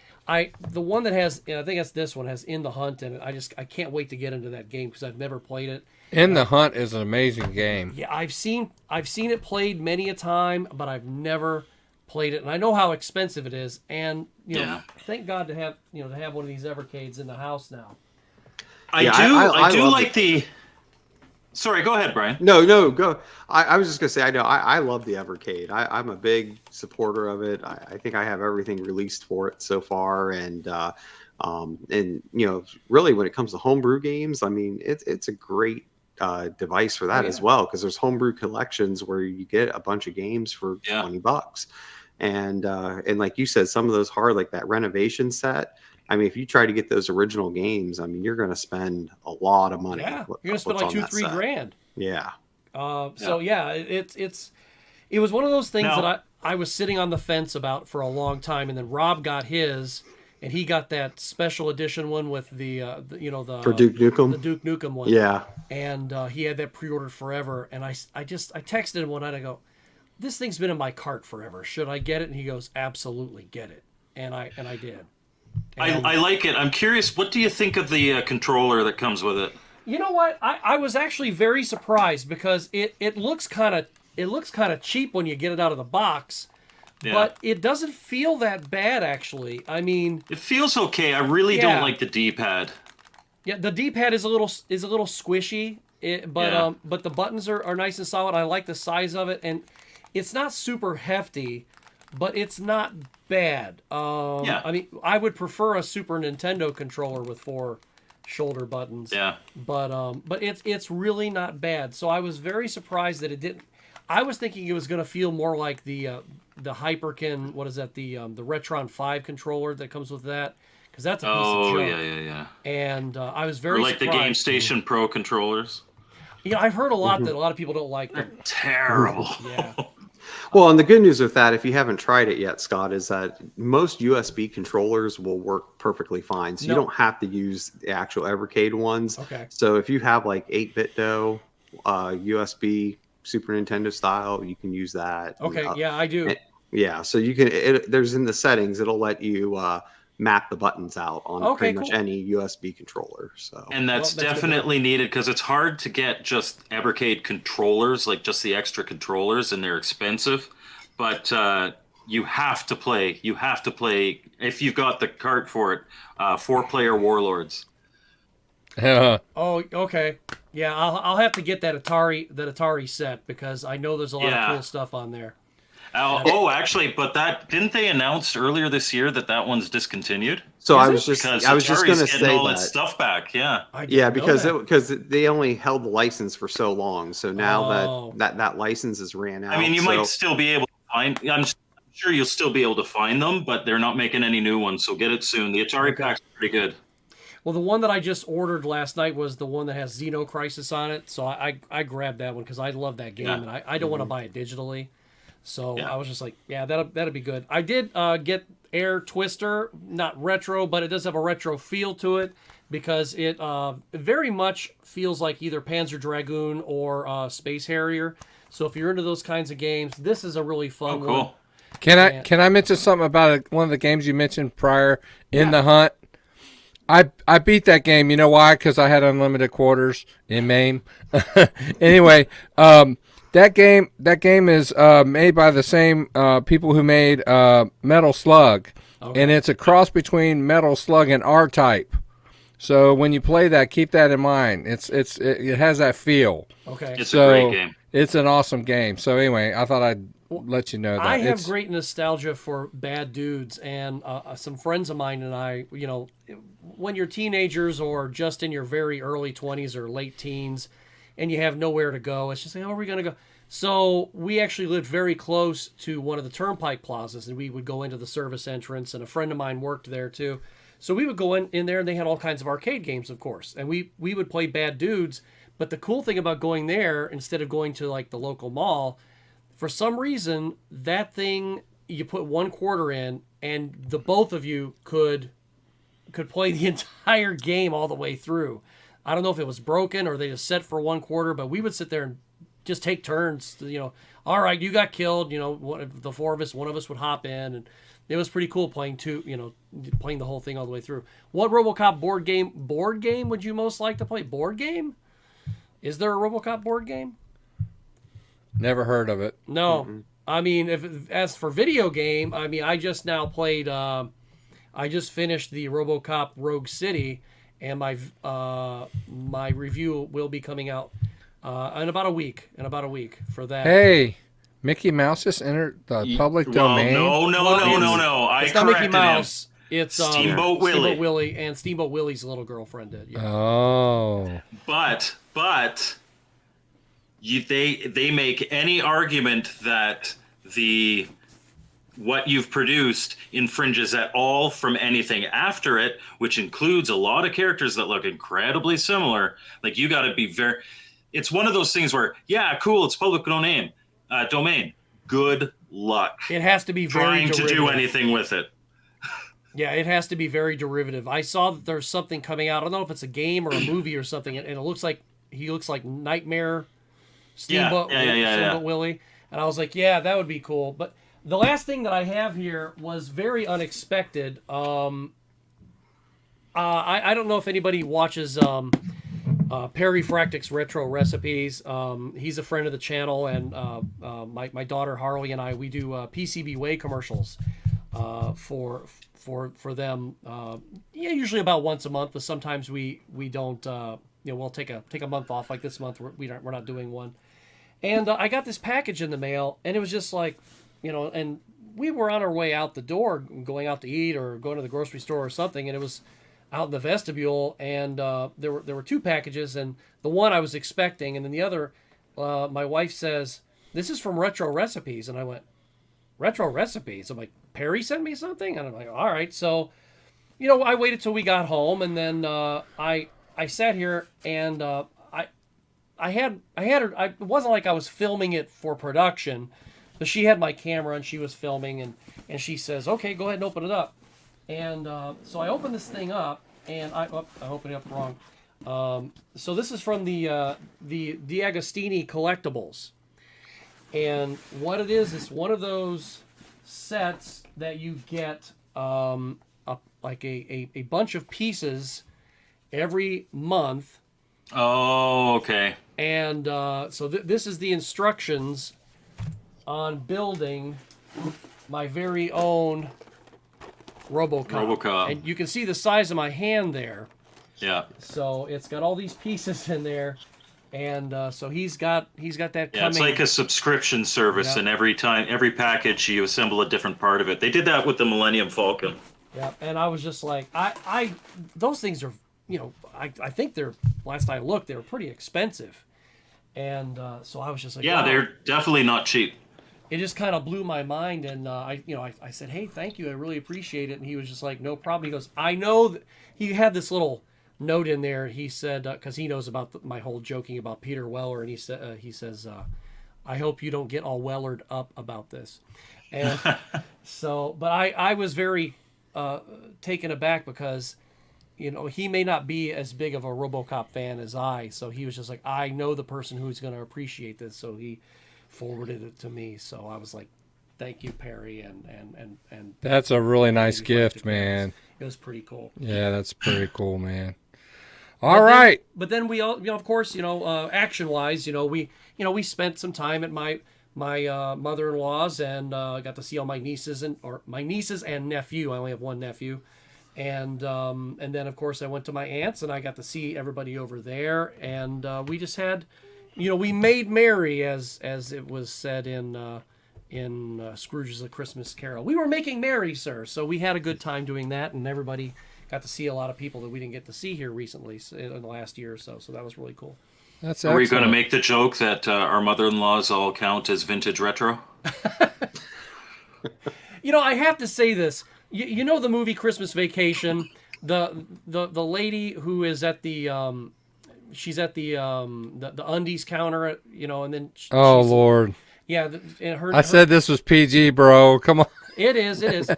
the one that has, I think that's this one, has In the Hunt in it. I can't wait to get into that game because I've never played it. In the Hunt is an amazing game. Yeah, I've seen it played many a time, but I've never played it, and I know how expensive it is. And thank God to have one of these Evercades in the house now. I do like the. Sorry, go ahead, Brian. No, go. I was just gonna say, I love the Evercade. I'm a big supporter of it. I think I have everything released for it so far, and really when it comes to homebrew games, I mean, it's a great device for that as well, because there's homebrew collections where you get a bunch of games for $20, and like you said, some of those hard, like that renovation set. I mean, if you try to get those original games, I mean, you're going to spend a lot of money. Yeah, you're going to spend like $2-3 grand. Yeah. So yeah, it was one of those things that I was sitting on the fence about for a long time, and then Rob got his, and he got that special edition one with the for Duke Nukem, the Duke Nukem one. Yeah. And he had that pre-ordered forever, and I texted him one night. I go, this thing's been in my cart forever. Should I get it? And he goes, absolutely, get it. And I did. And I like it. I'm curious, what do you think of the controller that comes with it? You know what? I was actually very surprised, because it looks kind of cheap when you get it out of the box, but it doesn't feel that bad actually. I mean, it feels okay. I really don't like the D-pad. Yeah, the D-pad is a little squishy, but the buttons are nice and solid. I like the size of it, and it's not super hefty, but it's not bad. I mean, I would prefer a Super Nintendo controller with 4 shoulder buttons. Yeah. But it's really not bad. So I was very surprised that it didn't. I was thinking it was going to feel more like the Hyperkin. What is that? The Retron 5 controller that comes with that. Because that's a piece of junk. Yeah. And I was very like surprised. The Game Station Pro controllers. I've heard a lot that a lot of people don't like them. They're terrible. Yeah. Well, and the good news with that, if you haven't tried it yet, Scott, is that most USB controllers will work perfectly fine. So you don't have to use the actual Evercade ones. Okay. So if you have like 8-bit-do USB Super Nintendo style, you can use that. Okay, yeah, I do. So you can. There's in the settings, it'll let you map the buttons out on pretty much any USB controller. So and that's definitely needed, because it's hard to get just Evercade controllers, like just the extra controllers, and they're expensive. But you have to play. If you've got the cart for it. 4-player Warlords. Oh, okay. Yeah, I'll have to get that Atari set, because I know there's a lot of cool stuff on there. Actually, but that didn't they announce earlier this year that one's discontinued? So I Is was it? just Because I was just Atari's going to getting say all its that. stuff back. Yeah. I Yeah, didn't know because that. they only held the license for so long. So now Oh. that license is ran out. I mean, you so, might still be able to find. I'm sure you'll still be able to find them, but they're not making any new ones. So get it soon. The Atari Okay. pack's pretty good. Well, the one that I just ordered last night was the one that has Xeno Crisis on it. So I grabbed that one because I love that game, Yeah. and I don't want to buy it digitally. So Yeah. I was just like, yeah, that'd be good. I did get Air Twister, not retro, but it does have a retro feel to it because it very much feels like either Panzer Dragoon or Space Harrier. So if you're into those kinds of games, this is a really fun Oh, cool. one. Can I mention something about one of the games you mentioned prior in Yeah. the hunt? I beat that game. You know why? Because I had unlimited quarters in MAME. Anyway, that game is made by the same people who made Metal Slug, and it's a cross between Metal Slug and R-Type. So when you play that, keep that in mind. It has that feel. Okay. It's So a great game. it's an awesome game. So anyway, I thought I'd let you know that. I have great nostalgia for Bad Dudes, and some friends of mine and I, when you're teenagers or just in your very early 20s or late teens, and you have nowhere to go, it's just like, oh, where are we going to go? So we actually lived very close to one of the turnpike plazas, and we would go into the service entrance, and a friend of mine worked there too. So we would go in there, and they had all kinds of arcade games, of course, and we would play Bad Dudes. But the cool thing about going there, instead of going to like the local mall, for some reason, that thing, you put 1 quarter in, and the both of you could play the entire game all the way through. I don't know if it was broken or they just set for 1 quarter, but we would sit there and just take turns. All right, you got killed. The four of us, one of us would hop in, and it was pretty cool playing playing the whole thing all the way through. What RoboCop board game would you most like to play? Board game? Is there a RoboCop board game? Never heard of it. No. Mm-mm. I mean, as for video game, I mean, I just now played. I just finished the RoboCop Rogue City, and my review will be coming out in about a week. For that. Hey, Mickey Mouse has entered the public domain. No. I It's not Mickey corrected Mouse. It's Steamboat Willie. Steamboat Willie, and Steamboat Willie's little girlfriend did. Yeah. Oh. But they make any argument that what you've produced infringes at all from anything after it, which includes a lot of characters that look incredibly similar. Like, you got to be very. It's one of those things where, yeah, cool, it's public domain. Good luck. It has to be very trying to do derivative. anything with it. Yeah, it has to be very derivative. I saw that there's something coming out. I don't know if it's a game or a movie or something, and it looks like he looks like Nightmare Steamboat Willie. And I was like, yeah, that would be cool. But the last thing that I have here was very unexpected. I don't know if anybody watches Perry Fractic's Retro Recipes. He's a friend of the channel, and my daughter Harley and I, we do PCB Way commercials for them. Usually about once a month, but sometimes we don't. We'll take a month off. Like this month, we're not doing one. And I got this package in the mail, and it was just like, and we were on our way out the door, going out to eat or going to the grocery store or something, and it was out in the vestibule, and there were 2 packages, and the one I was expecting, and then the other, my wife says, "This is from Retro Recipes," and I went, "Retro Recipes?" I'm like, "Perry sent me something?" And I'm like, all right. So, I waited till we got home, and then I sat here, and I had her. It wasn't like I was filming it for production, but she had my camera and she was filming, and she says, "Okay, go ahead and open it up." And so I opened this thing up, and I opened it up wrong. So this is from the D'Agostini collectibles, and what it is one of those sets that you get like a bunch of pieces every month. Oh, okay. And so this is the instructions on building my very own RoboCop. And you can see the size of my hand there. Yeah. So it's got all these pieces in there. And so he's got that Yeah, coming. it's like a subscription service, Yep. and every package you assemble a different part of it. They did that with the Millennium Falcon. Yeah, and I was just like, those things are, I think they're, last I looked, they were pretty expensive, and so I was just like, Yeah, wow. they're definitely not cheap. It just kind of blew my mind, and I said, hey, thank you, I really appreciate it, and he was just like, no problem. He goes, I know that he had this little note in there. He said, because he knows about my whole joking about Peter Weller, and he says, I hope you don't get all wellered up about this, and so, but I was very taken aback because he may not be as big of a RoboCop fan as I, so he was just like, I know the person who's going to appreciate this, so he forwarded it to me. So I was like, thank you, Perry, and That's a really nice gift, man. It was pretty cool. Yeah, that's pretty cool, man. All right. But then we all, of course, action wise, we spent some time at my mother-in-law's and got to see all my nieces and nephew. I only have one nephew. And then of course I went to my aunt's and I got to see everybody over there, and we just had, we made merry, as it was said in Scrooge's A Christmas Carol. We were making merry, sir. So we had a good time doing that, and everybody got to see a lot of people that we didn't get to see here recently in the last year or so. So that was really cool. That's Are we going to excellent. make the joke that our mother-in-laws all count as vintage retro? I have to say this. You know the movie Christmas Vacation? The lady who is at the she's at the undies counter, and then Oh, she's, Lord. yeah, and I said this was PG, bro. Come on. it is. Okay.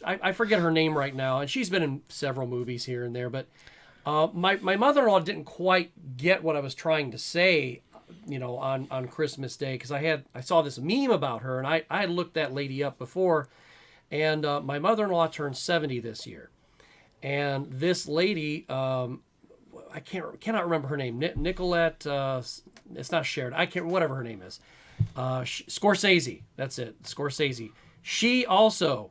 I forget her name right now, and she's been in several movies here and there, but my mother-in-law didn't quite get what I was trying to say, on Christmas Day, because I saw this meme about her, and I had looked that lady up before, and my mother-in-law turned 70 this year, and this lady, I cannot remember her name, Nicolette, it's not Sharon, I can't, whatever her name is, Scorsese, that's it, Scorsese. She also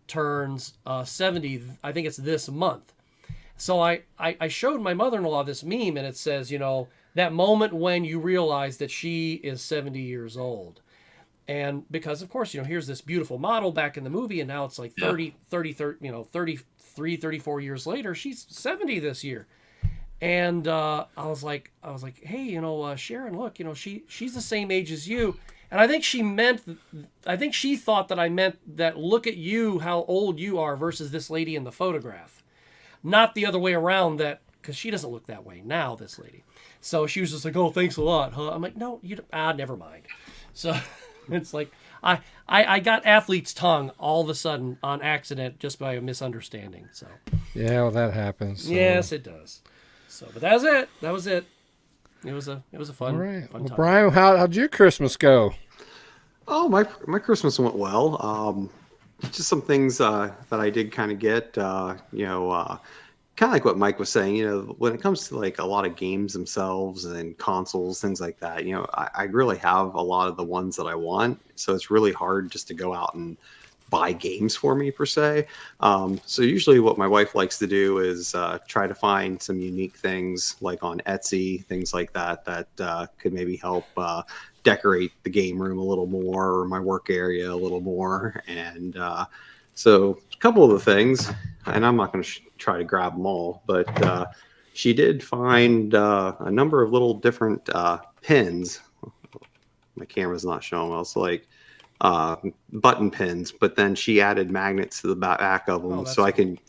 turns 70, I think it's this month. So I showed my mother-in-law this meme, and it says, that moment when you realize that she is 70 years old. And because, of course, here's this beautiful model back in the movie, and now it's like 33, 34 years later, she's 70 this year. And I was like, hey, Sharon, look, she's the same age as you. And I think she thought that I meant that, look at you, how old you are versus this lady in the photograph. Not the other way around, that, because she doesn't look that way now, this lady. So she was just like, oh, thanks a lot, huh? I'm like, no, never mind. So it's like, I got athlete's tongue all of a sudden on accident just by a misunderstanding. So Yeah, well, that happens. So. yes, it does. So, but that was it. It was a fun, All right. fun Well, time. Brian, how'd your Christmas go? Oh, my Christmas went well. Just some things that I did kind of get, kind of like what Mike was saying, when it comes to like a lot of games themselves and consoles, things like that, I really have a lot of the ones that I want. So it's really hard just to go out and buy games for me per se. So usually what my wife likes to do is try to find some unique things like on Etsy, things like that could maybe help decorate the game room a little more, or my work area a little more. And so a couple of the things, and I'm not going to try to grab them all, but she did find a number of little different pins. My camera's not showing well. So like button pins, but then she added magnets to the back of them, so I can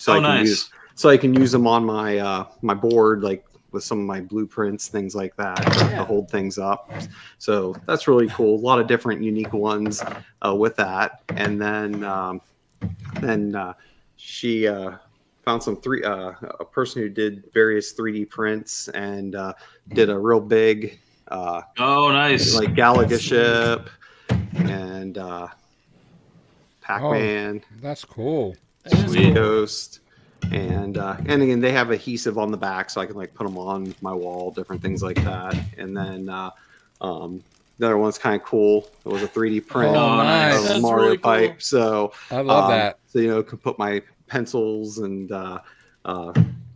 use them on my my board, like with some of my blueprints, things like that, to hold things up. So that's really cool. A lot of different unique ones with that. And then she found some a person who did various 3D prints and did a real big nice, like Galaga ship and Pac-Man. Oh, that's cool. Sweet Ghost. And again, they have adhesive on the back, so I can like put them on my wall, different things like that. And then the other one's kind of cool. It was a 3D print Oh, nice. of That's Mario really cool. Pipe. So I love that. So can put my pencils and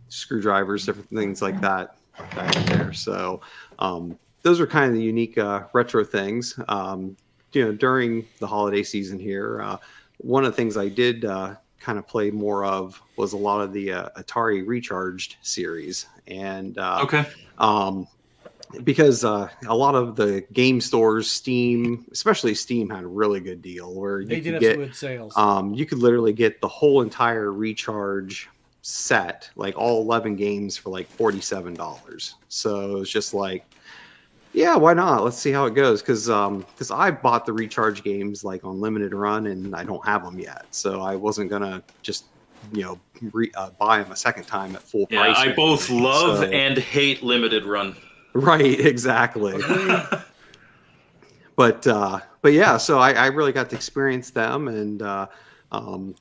screwdrivers, different things like that back there. So those are kind of the unique retro things. During the holiday season here, one of the things I did kind of play more of was a lot of the Atari Recharged series, and Okay. Because a lot of the game stores, Steam, especially Steam, had a really good deal where They you did could have some get good sales. you could literally get the whole entire Recharge set, like all 11 games, for like $47. So it's just like, yeah, why not? Let's see how it goes. Because I bought the Recharge games like on limited run, and I don't have them yet, so I wasn't gonna just buy them a second time at full Yeah, price. I both love and hate limited run. Right, exactly. But yeah, so I really got to experience them, and and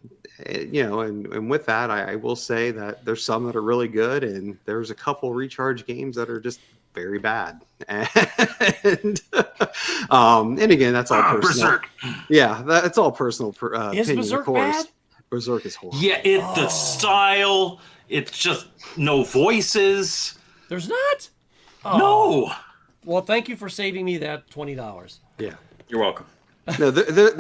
with that, I will say that there's some that are really good, and there's a couple Recharge games that are just very bad. And again, that's all personal. Berserk. Yeah, that's all personal. Is Opinion, Berserk of course. bad? Berserk is horrible. Yeah, the style, it's just no voices. There's not? Oh. No. Well, thank you for saving me that $20. Yeah. You're welcome. No,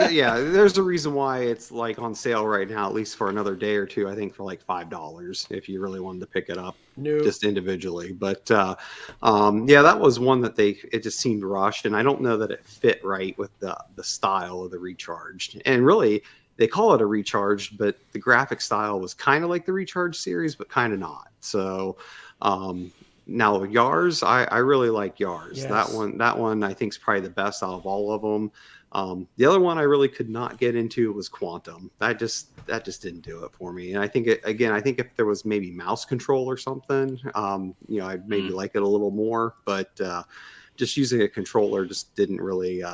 yeah, there's a reason why it's like on sale right now, at least for another day or two. I think for like $5 if you really wanted to pick it up just individually. But yeah, that was one that it just seemed rushed, and I don't know that it fit right with the style of the Recharged. And really, they call it a Recharged, but the graphic style was kind of like the Recharged series, but kind of not. So. Now Yars, I really like Yars. Yes. That one I think is probably the best out of all of them. The other one I really could not get into was Quantum. That just didn't do it for me. And I think I think if there was maybe mouse control or something, I'd maybe like it a little more. But just using a controller just didn't really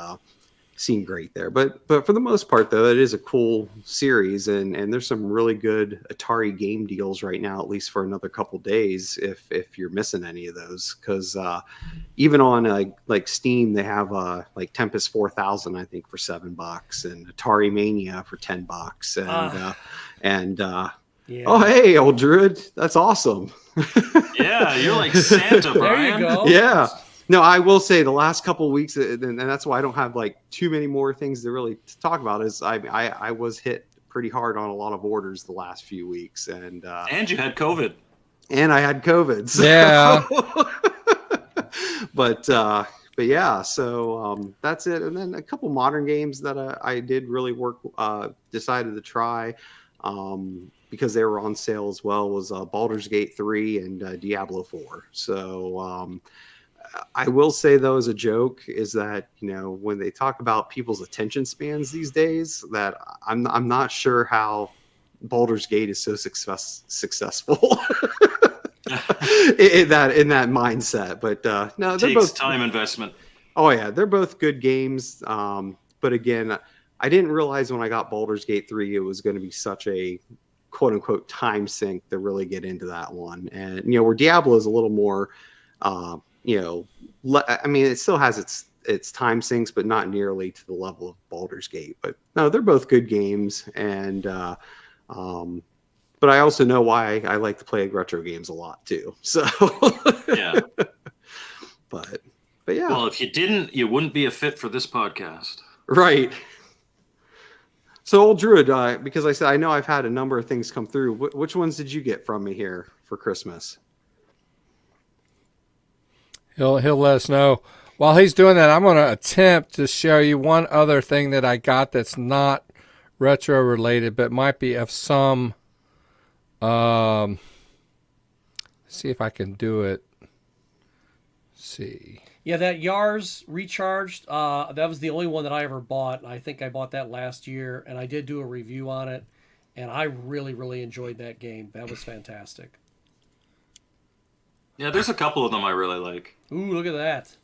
seem great there. But for the most part, though, it is a cool series, and there's some really good Atari game deals right now, at least for another couple days, if you're missing any of those. Because even on like Steam, they have like Tempest 4000, I think, for $7, and Atari Mania for $10, Yeah. Oh, hey, old Druid, that's awesome. Yeah, you're like Santa, Brian. There you go. Yeah. No, I will say the last couple of weeks, and that's why I don't have like too many more things to really talk about, is I was hit pretty hard on a lot of orders the last few weeks, and you had COVID. And I had COVID. So. Yeah. But yeah, so that's it. And then a couple modern games that I did really decided to try because they were on sale as well was Baldur's Gate 3 and Diablo 4. So I will say, though, as a joke, is that when they talk about people's attention spans these days, that I'm not sure how Baldur's Gate is so successful in that mindset. But no, they're both time investment. Oh yeah, they're both good games. But again, I didn't realize when I got Baldur's Gate 3 it was going to be such a quote unquote time sink to really get into that one. And where Diablo is a little more. I mean, it still has its time sinks, but not nearly to the level of Baldur's Gate. But no, they're both good games, and but I also know why I like to play retro games a lot too. So yeah, but yeah. Well, if you didn't, you wouldn't be a fit for this podcast, right? So, old Druid, because I said I know I've had a number of things come through. Which ones did you get from me here for Christmas? He'll let us know. While he's doing that, I'm going to attempt to show you one other thing that I got that's not retro related, but might be of some. See if I can do it. See. Yeah, that Yars Recharged, that was the only one that I ever bought. I think I bought that last year, and I did do a review on it, and I really, really enjoyed that game. That was fantastic. Yeah, there's a couple of them I really like. Ooh, look at that.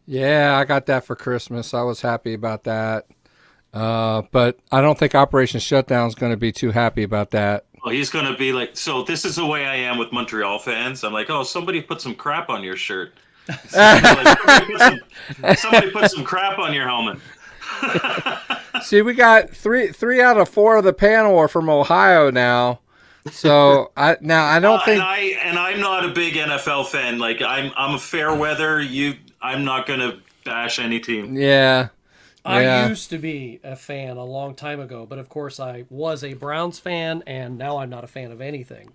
Yeah, I got that for Christmas. I was happy about that. But I don't think Operation Shutdown is going to be too happy about that. Well, he's going to be like, so this is the way I am with Montreal fans. I'm like, oh, somebody put some crap on your shirt. Somebody put some crap on your helmet. See, we got three out of four of the panel are from Ohio now. So I don't think. and I'm not a big NFL fan. Like I'm a fair weather. I'm not gonna bash any team. Yeah. I used to be a fan a long time ago, but of course I was a Browns fan, and now I'm not a fan of anything.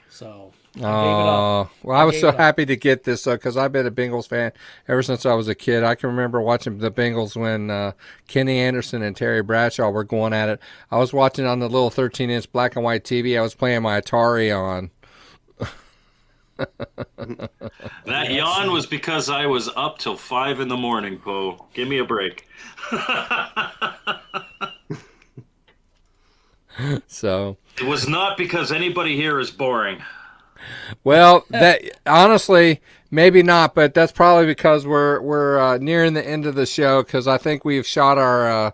So I gave it up. Well, I was so happy to get this because I've been a Bengals fan ever since I was a kid. I can remember watching the Bengals when Kenny Anderson and Terry Bradshaw were going at it. I was watching on the little 13-inch black and white TV. I was playing my Atari on. That yawn was because I was up till 5 a.m, Poe. Give me a break. So it was not because anybody here is boring. Well, that honestly, maybe not, but that's probably because we're nearing the end of the show because I think we've shot our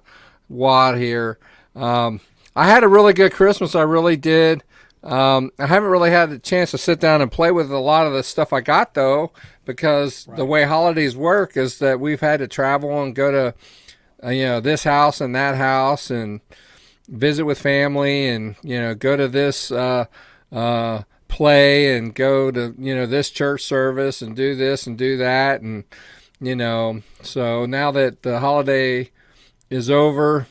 wad here. I had a really good Christmas. I really did. I haven't really had a chance to sit down and play with a lot of the stuff I got though, because the way holidays work is that we've had to travel and go to, this house and that house and visit with family and go to this play and go to this church service and do this and do that, and so now that the holiday is over,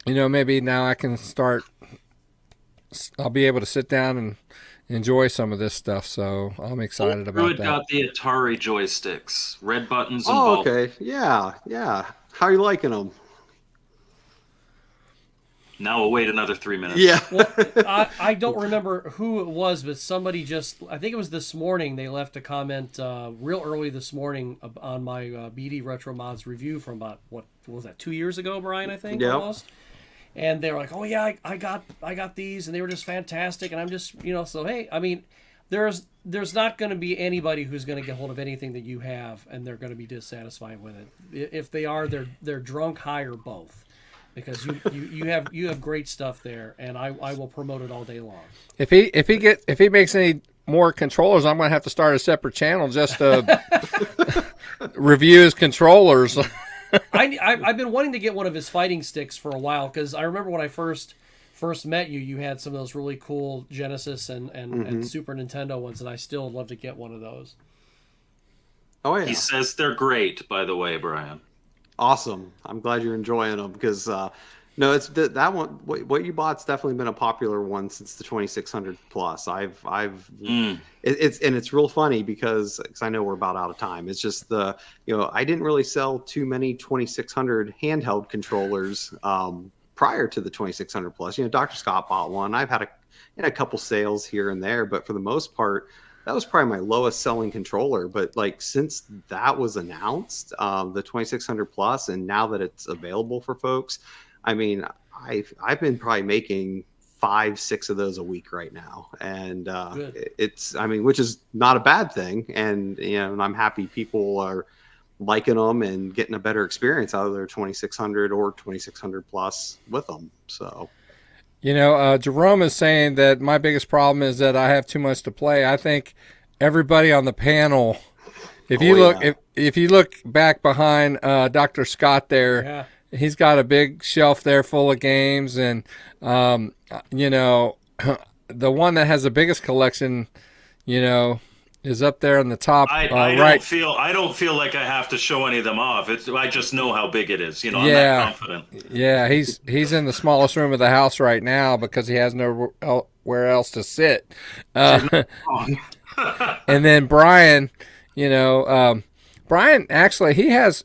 maybe now I'll be able to sit down and enjoy some of this stuff, so I'm excited about that. Got the Atari joysticks, red buttons and Oh, okay. Yeah. How are you liking them? Now we'll wait another 3 minutes. Yeah. Well, I don't remember who it was, but somebody I think it was this morning, they left a comment real early this morning on my BD RetroMods review from about, what was that, 2 years ago, Brian, I think, almost? And they were like, oh, yeah, I got these, and they were just fantastic, and I'm just, so, hey, I mean, there's not going to be anybody who's going to get hold of anything that you have, and they're going to be dissatisfied with it. If they are, they're drunk, high, or both. Because you have great stuff there, and I will promote it all day long. If he makes any more controllers, I'm going to have to start a separate channel just to review his controllers. I've been wanting to get one of his fighting sticks for a while, because I remember when I first met you, you had some of those really cool Genesis and Super Nintendo ones, and I still would love to get one of those. Oh yeah. He says they're great, by the way, Brian. Awesome. I'm glad you're enjoying them because no, it's that one. What you bought's definitely been a popular one since the 2600 plus. It's real funny because I know we're about out of time. It's just I didn't really sell too many 2600 handheld controllers prior to the 2600 plus. Dr. Scott bought one. I've had a couple sales here and there, but for the most part, that was probably my lowest selling controller. But since that was announced, the 2600 plus, and now that it's available for folks, I mean, I've been probably making 5-6 of those a week right now, and which is not a bad thing. And and I'm happy people are liking them and getting a better experience out of their 2600 or 2600 plus with them. So. Jerome is saying that my biggest problem is that I have too much to play. I think everybody on the panel, if you look back behind Dr. Scott there, he's got a big shelf there full of games, and the one that has the biggest collection, is up there on the top. I don't feel like I have to show any of them off. I just know how big it is. I'm that confident. Yeah, he's in the smallest room of the house right now because he has nowhere else to sit. And then Brian, Brian actually he has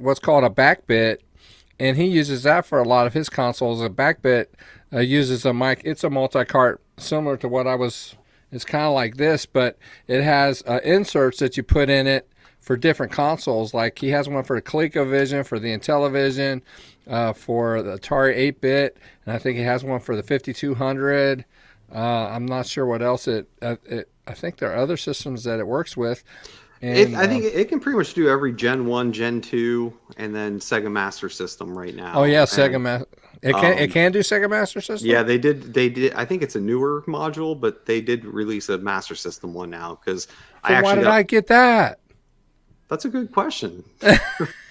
what's called a back bit, and he uses that for a lot of his consoles. A back bit uses a mic. It's a multi-cart similar to what I was. It's kind of like this, but it has inserts that you put in it for different consoles. Like he has one for the ColecoVision, for the Intellivision, for the Atari 8-bit, and I think he has one for the 5200. I'm not sure what else I think there are other systems that it works with. And, I think it can pretty much do every Gen 1, Gen 2, and then Sega Master System right now. Oh yeah, Sega Master. It can do Sega Master System? Yeah, they did. I think it's a newer module, but they did release a Master System one now because why did I get that? That's a good question.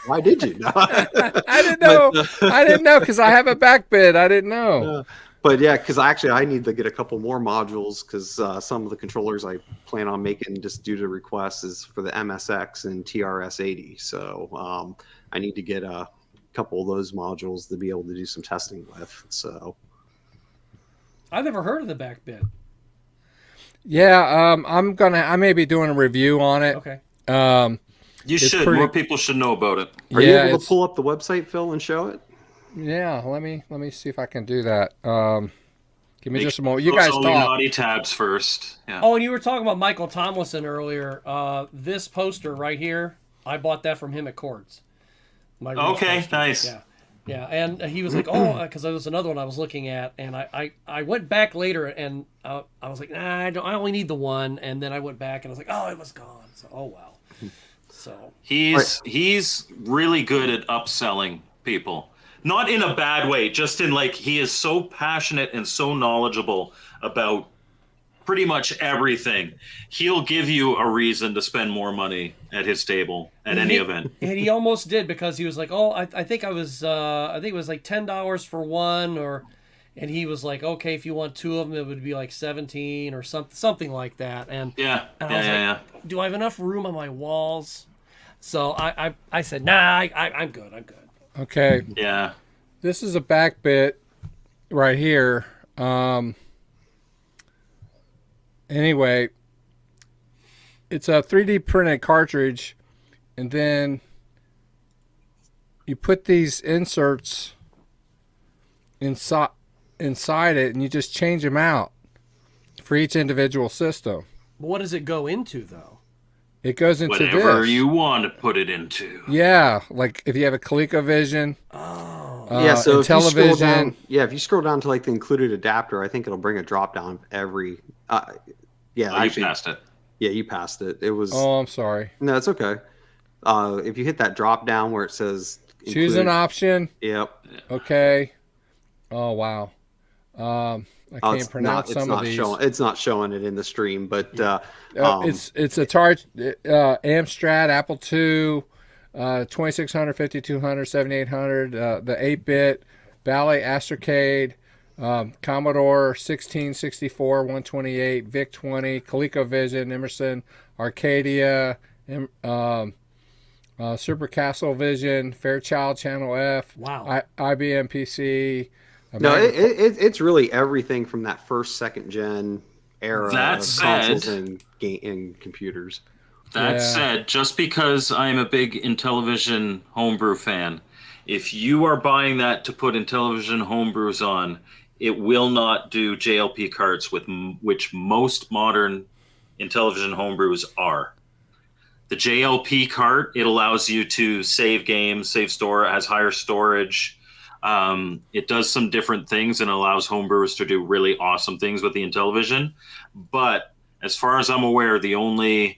Why did you? I didn't know. I didn't know because I have a back bit. I didn't know. But yeah, because actually I need to get a couple more modules because some of the controllers I plan on making just due to requests is for the MSX and TRS-80. So I need to get a couple of those modules to be able to do some testing with. So I've never heard of the back bit. Yeah, I may be doing a review on it. Okay. You should. pretty- More people should know about it. are you able it's- to pull up the website, Phil, and show it? Yeah, let me see if I can do that. Give me Make just a moment. You Close guys all your talk. naughty tabs first. Yeah. Oh, and you were talking about Michael Tomlinson earlier. This poster right here, I bought that from him at Chords. My Roots Okay, poster. nice. Yeah. Yeah, and he was like, "Oh," because there was another one I was looking at, and I went back later, and I was like, "Nah, I only need the one," and then I went back, and I was like, "Oh, it was gone." So, oh well. So He's really good at upselling people. Not in a bad way, just in like he is so passionate and so knowledgeable about pretty much everything. He'll give you a reason to spend more money at his table at any event. and he almost did because he was like, "Oh, I think I think it was like $10 for one," and he was like, "Okay, if you want two of them, it would be like 17 or something like that." And Yeah, and I was like, "Do I have enough room on my walls?" So I said, "Nah, I'm good. I'm good." Okay, yeah. this is a back bit right here. Anyway, it's a 3D printed cartridge, and then you put these inserts inside it, and you just change them out for each individual system. But what does it go into though? It goes into Whatever this. you want to put it into. Yeah, like if you have a ColecoVision. Yeah, so if you scroll television. down, if you scroll down to like the included adapter, I think it'll bring a drop down of every. Yeah, Oh, actually, you passed it. yeah, you passed it. It was Oh, I'm sorry. no, it's okay. If you hit that drop down where it says Choose an include- option. Yep. Okay. Oh wow. I Oh, can't pronounce some of these. It's not showing it in the stream, but It's Atari, Amstrad, Apple II, 2600, 5200, 7800, the 8-bit, Ballet, Astrocade, Commodore 1664, 128, VIC-20, ColecoVision, Emerson, Arcadia, Super Castle Vision, Fairchild Channel F, Wow. IBM PC. no, it's really everything from that first, second gen era That of said- consoles and computers. That Yeah. said, just because I'm a big Intellivision homebrew fan, if you are buying that to put Intellivision homebrews on, it will not do JLP carts, which most modern Intellivision homebrews are. The JLP cart, it allows you to save games, save store, it has higher storage. It does some different things and allows homebrewers to do really awesome things with the Intellivision. But as far as I'm aware, the only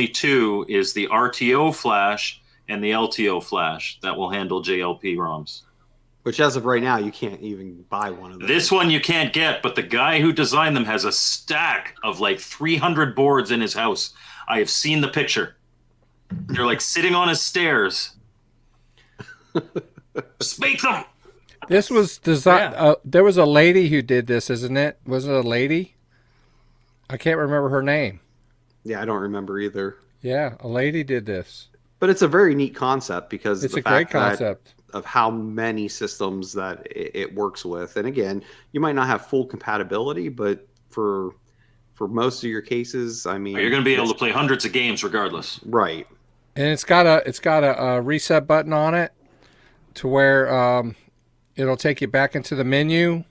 two is the RTO flash and the LTO flash that will handle JLP ROMs. Which, as of right now, you can't even buy one of them. This one you can't get, but the guy who designed them has a stack of like 300 boards in his house. I have seen the picture. They're like sitting on his stairs. Just make them. This was designed. Yeah. There was a lady who did this, isn't it? Was it a lady? I can't remember her name. Yeah, I don't remember either. Yeah, a lady did this. But it's a very neat concept because It's the a great fact that- concept. of how many systems that it works with. And again, you might not have full compatibility, but for most of your cases, I mean, You're going to be able to play hundreds of games regardless. right. And it's got a reset button on it to where it'll take you back into the menu.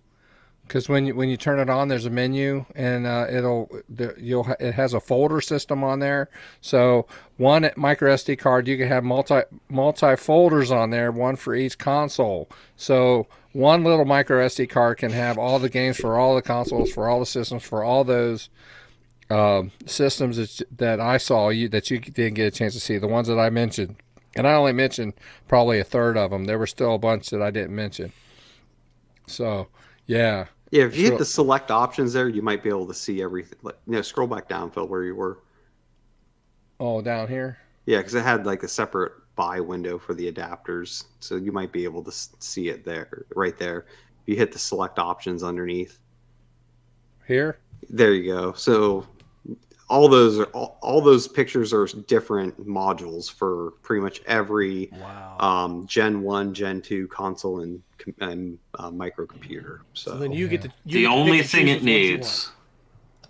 Because when you turn it on, there's a menu, and it has a folder system on there. So one micro SD card, you can have multi folders on there, one for each console. So one little micro SD card can have all the games for all the consoles, for all the systems, for all those systems that I saw that you didn't get a chance to see. The ones that I mentioned, and I only mentioned probably a third of them. There were still a bunch that I didn't mention. So yeah. Yeah, if you So- hit the select options there, you might be able to see everything. Scroll back down, Phil, where you were. Oh, down here. Yeah, because it had like a separate buy window for the adapters, so you might be able to see it there, right there. You hit the select options underneath. Here. There you go. So all those pictures are different modules for pretty much every Gen 1, Gen 2 console and microcomputer. So then you get to the only thing it needs.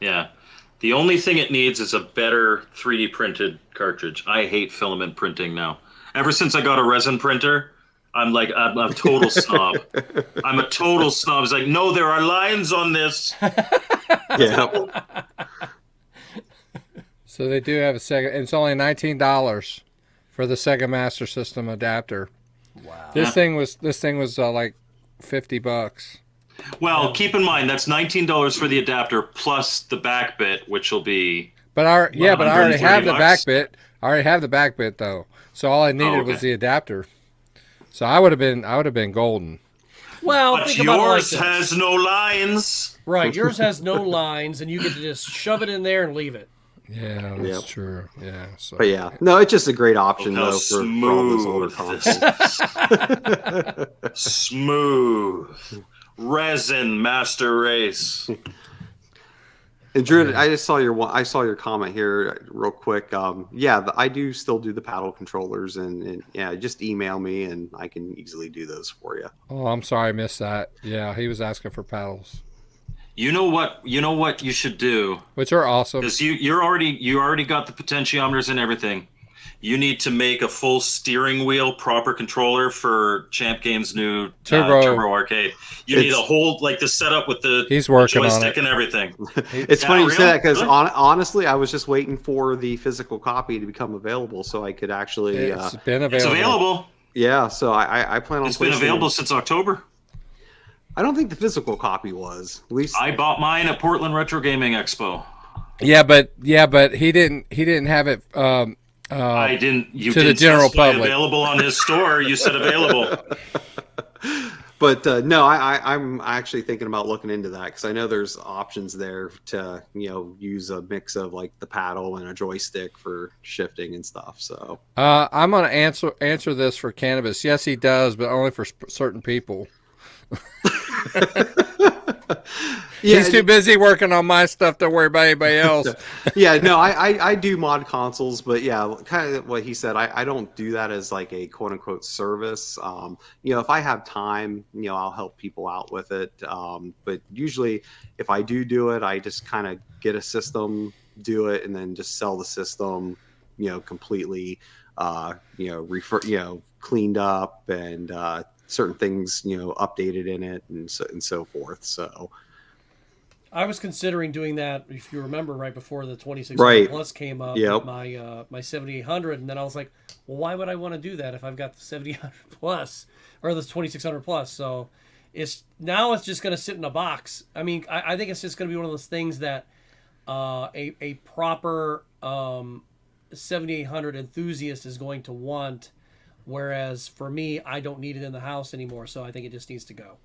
Yeah. The only thing it needs is a better 3D printed cartridge. I hate filament printing now. Ever since I got a resin printer, I'm a total snob. I'm a total snob. It's like, no, there are lines on this. Yeah. So they do have a Sega. It's only $19 for the Sega Master System adapter. Wow. This thing was like $50. Well, keep in mind that's $19 for the adapter plus the back bit, which will be. But I already have the back $130. bit. I already have the back bit though. So all I needed was the adapter. So I would have been golden. Well, but think about it like yours this. has no lines. Right, yours has no lines, and you get to just shove it in there and leave it. Yeah, that's true. Yeah. So. But yeah, no, it's just a great option Look how though for all those older consoles. Smooth. Resin Master Race. And Drew, I saw your comment here real quick. I do still do the paddle controllers, and yeah, just email me and I can easily do those for you. Oh, I'm sorry, I missed that. Yeah, he was asking for paddles, You know what you should do, which are awesome. because you already got the potentiometers and everything. You need to make a full steering wheel proper controller for Champ Games' new Turbo Arcade. You need a whole the setup with the joystick and everything. It's funny you say that because honestly, I was just waiting for the physical copy to become available so I could actually. It's been available. It's available. Yeah, so I plan on. It's been available since October. I don't think the physical copy was. At least I bought mine at Portland Retro Gaming Expo. Yeah, but he didn't have it. I didn't. You to didn't the general specify public. Available on his store. You said available. But no, I'm actually thinking about looking into that because I know there's options there to use a mix of like the paddle and a joystick for shifting and stuff. So I'm gonna answer this for Cannabis. Yes, he does, but only for certain people. He's too busy working on my stuff to worry about anybody else. Yeah, no, I do mod consoles, but yeah, kind of what he said. I don't do that as like a quote unquote service. If I have time, I'll help people out with it. But usually, if I do it, I just kind of get a system, do it, and then just sell the system, completely, cleaned up and certain things, updated in it and so forth. So. I was considering doing that, if you remember, right before the 2600 Plus came up, with my 7800, and then I was like, well, why would I want to do that if I've got the 7800 Plus or the 2600 Plus? So it's just going to sit in a box. I mean, I think it's just going to be one of those things that a proper 7800 enthusiast is going to want, whereas for me, I don't need it in the house anymore, so I think it just needs to go.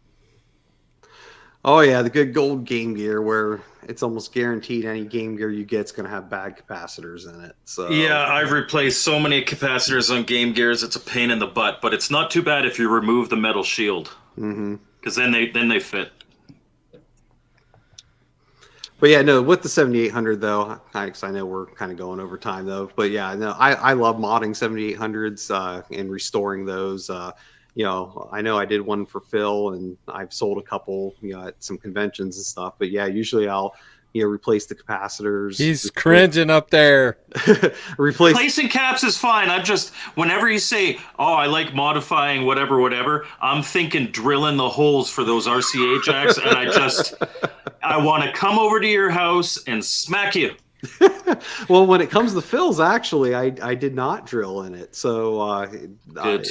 Oh yeah, the good gold Game Gear where it's almost guaranteed any Game Gear you get is going to have bad capacitors in it. So yeah, I've replaced so many capacitors on Game Gears. It's a pain in the butt, but it's not too bad if you remove the metal shield, because then they fit. But yeah, no, with the 7800 though, I know we're kind of going over time though. But yeah, no, I love modding 7800s and restoring those. I know I did one for Phil, and I've sold a couple, at some conventions and stuff. But yeah, usually I'll, replace the capacitors. He's cringing up there. Replacing caps is fine. I'm just, whenever you say, "Oh, I like modifying whatever," I'm thinking drilling the holes for those RCA jacks, and I want to come over to your house and smack you. Well, when it comes to Phil's, actually, I did not drill in it, so good.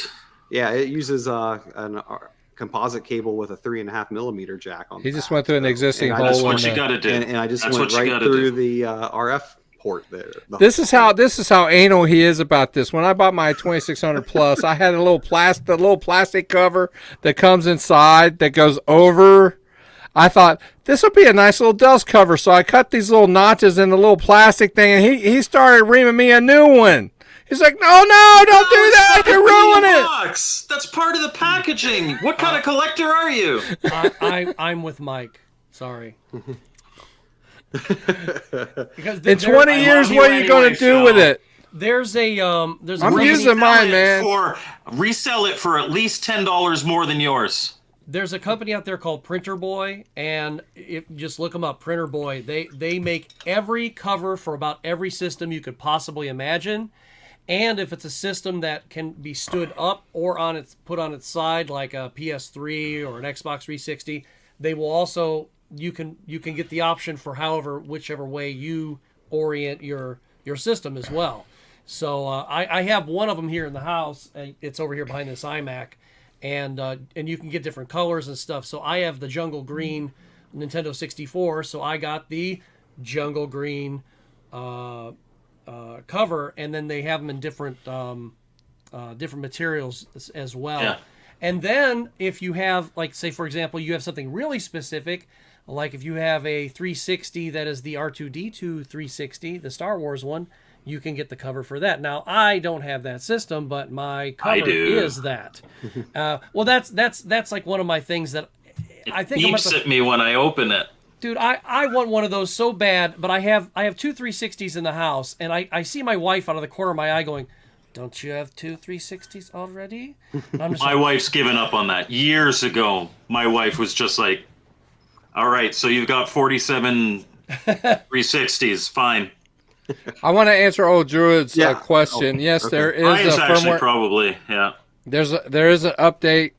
Yeah, it uses a composite cable with a 3.5 millimeter jack on. He just went through an existing hole. That's what you got to do. And I just went right through the RF port there. This is how anal he is about this. When I bought my 2600 Plus, I had a little plastic cover that comes inside that goes over. I thought this would be a nice little dust cover, so I cut these little notches in the little plastic thing, and he started reaming me a new one. He's like, no, don't do that. You're ruining it. Box. That's part of the packaging. What kind of collector are you? I'm with Mike. Sorry. Because In 20 years, what are you going to do with it? There's a I'm using mine, man. Resell it for at least $10 more than yours. There's a company out there called Printer Boy, and just look them up, Printer Boy. They make every cover for about every system you could possibly imagine. And if it's a system that can be stood up or put on its side, like a PS3 or an Xbox 360, they will also you can get the option for whichever way you orient your system as well. So I have one of them here in the house. It's over here behind this iMac, and you can get different colors and stuff. So I have the jungle green Nintendo 64. So I got the jungle green cover, and then they have them in different materials as well. Yeah. And then if you have, like, say for example, you have something really specific, like if you have a 360 that is the R2D2 360, the Star Wars one, you can get the cover for that. Now I don't have that system, but my cover is that. Well, that's like one of my things that I think beeps at me when I open it. Dude, I want one of those so bad, but I have two 360s in the house, and I see my wife out of the corner of my eye going, "Don't you have two 360s already?" My wife's given up on that. Years ago, my wife was just like, "All right, so you've got 47 360s, fine." I want to answer old Druid's question. Yes, okay. there is Ryan's a actually firmware. probably, yeah. There is an update.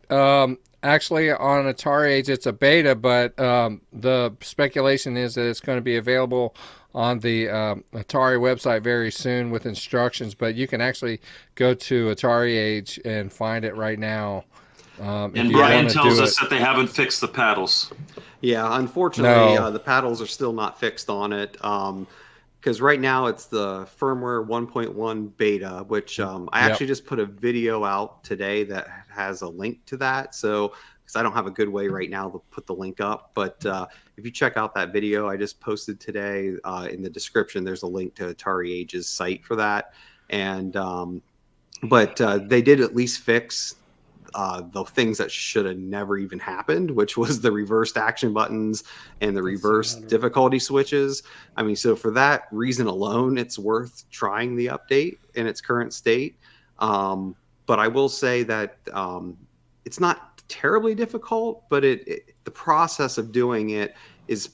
Actually, on Atari Age, it's a beta, but the speculation is that it's going to be available on the Atari website very soon with instructions. But you can actually go to Atari Age and find it right now. And Brian tells us that they haven't fixed the paddles. Yeah, unfortunately, No. the paddles are still not fixed on it. Because right now it's the firmware 1.1 beta, which I actually just put a video out today that has a link to that. So, because I don't have a good way right now to put the link up, but if you check out that video I just posted today, in the description, there's a link to Atari Age's site for that. And but they did at least fix the things that should have never even happened, which was the reversed action buttons and the reverse difficulty switches. I mean, so for that reason alone, it's worth trying the update in its current state. But I will say that it's not terribly difficult, but the process of doing it is,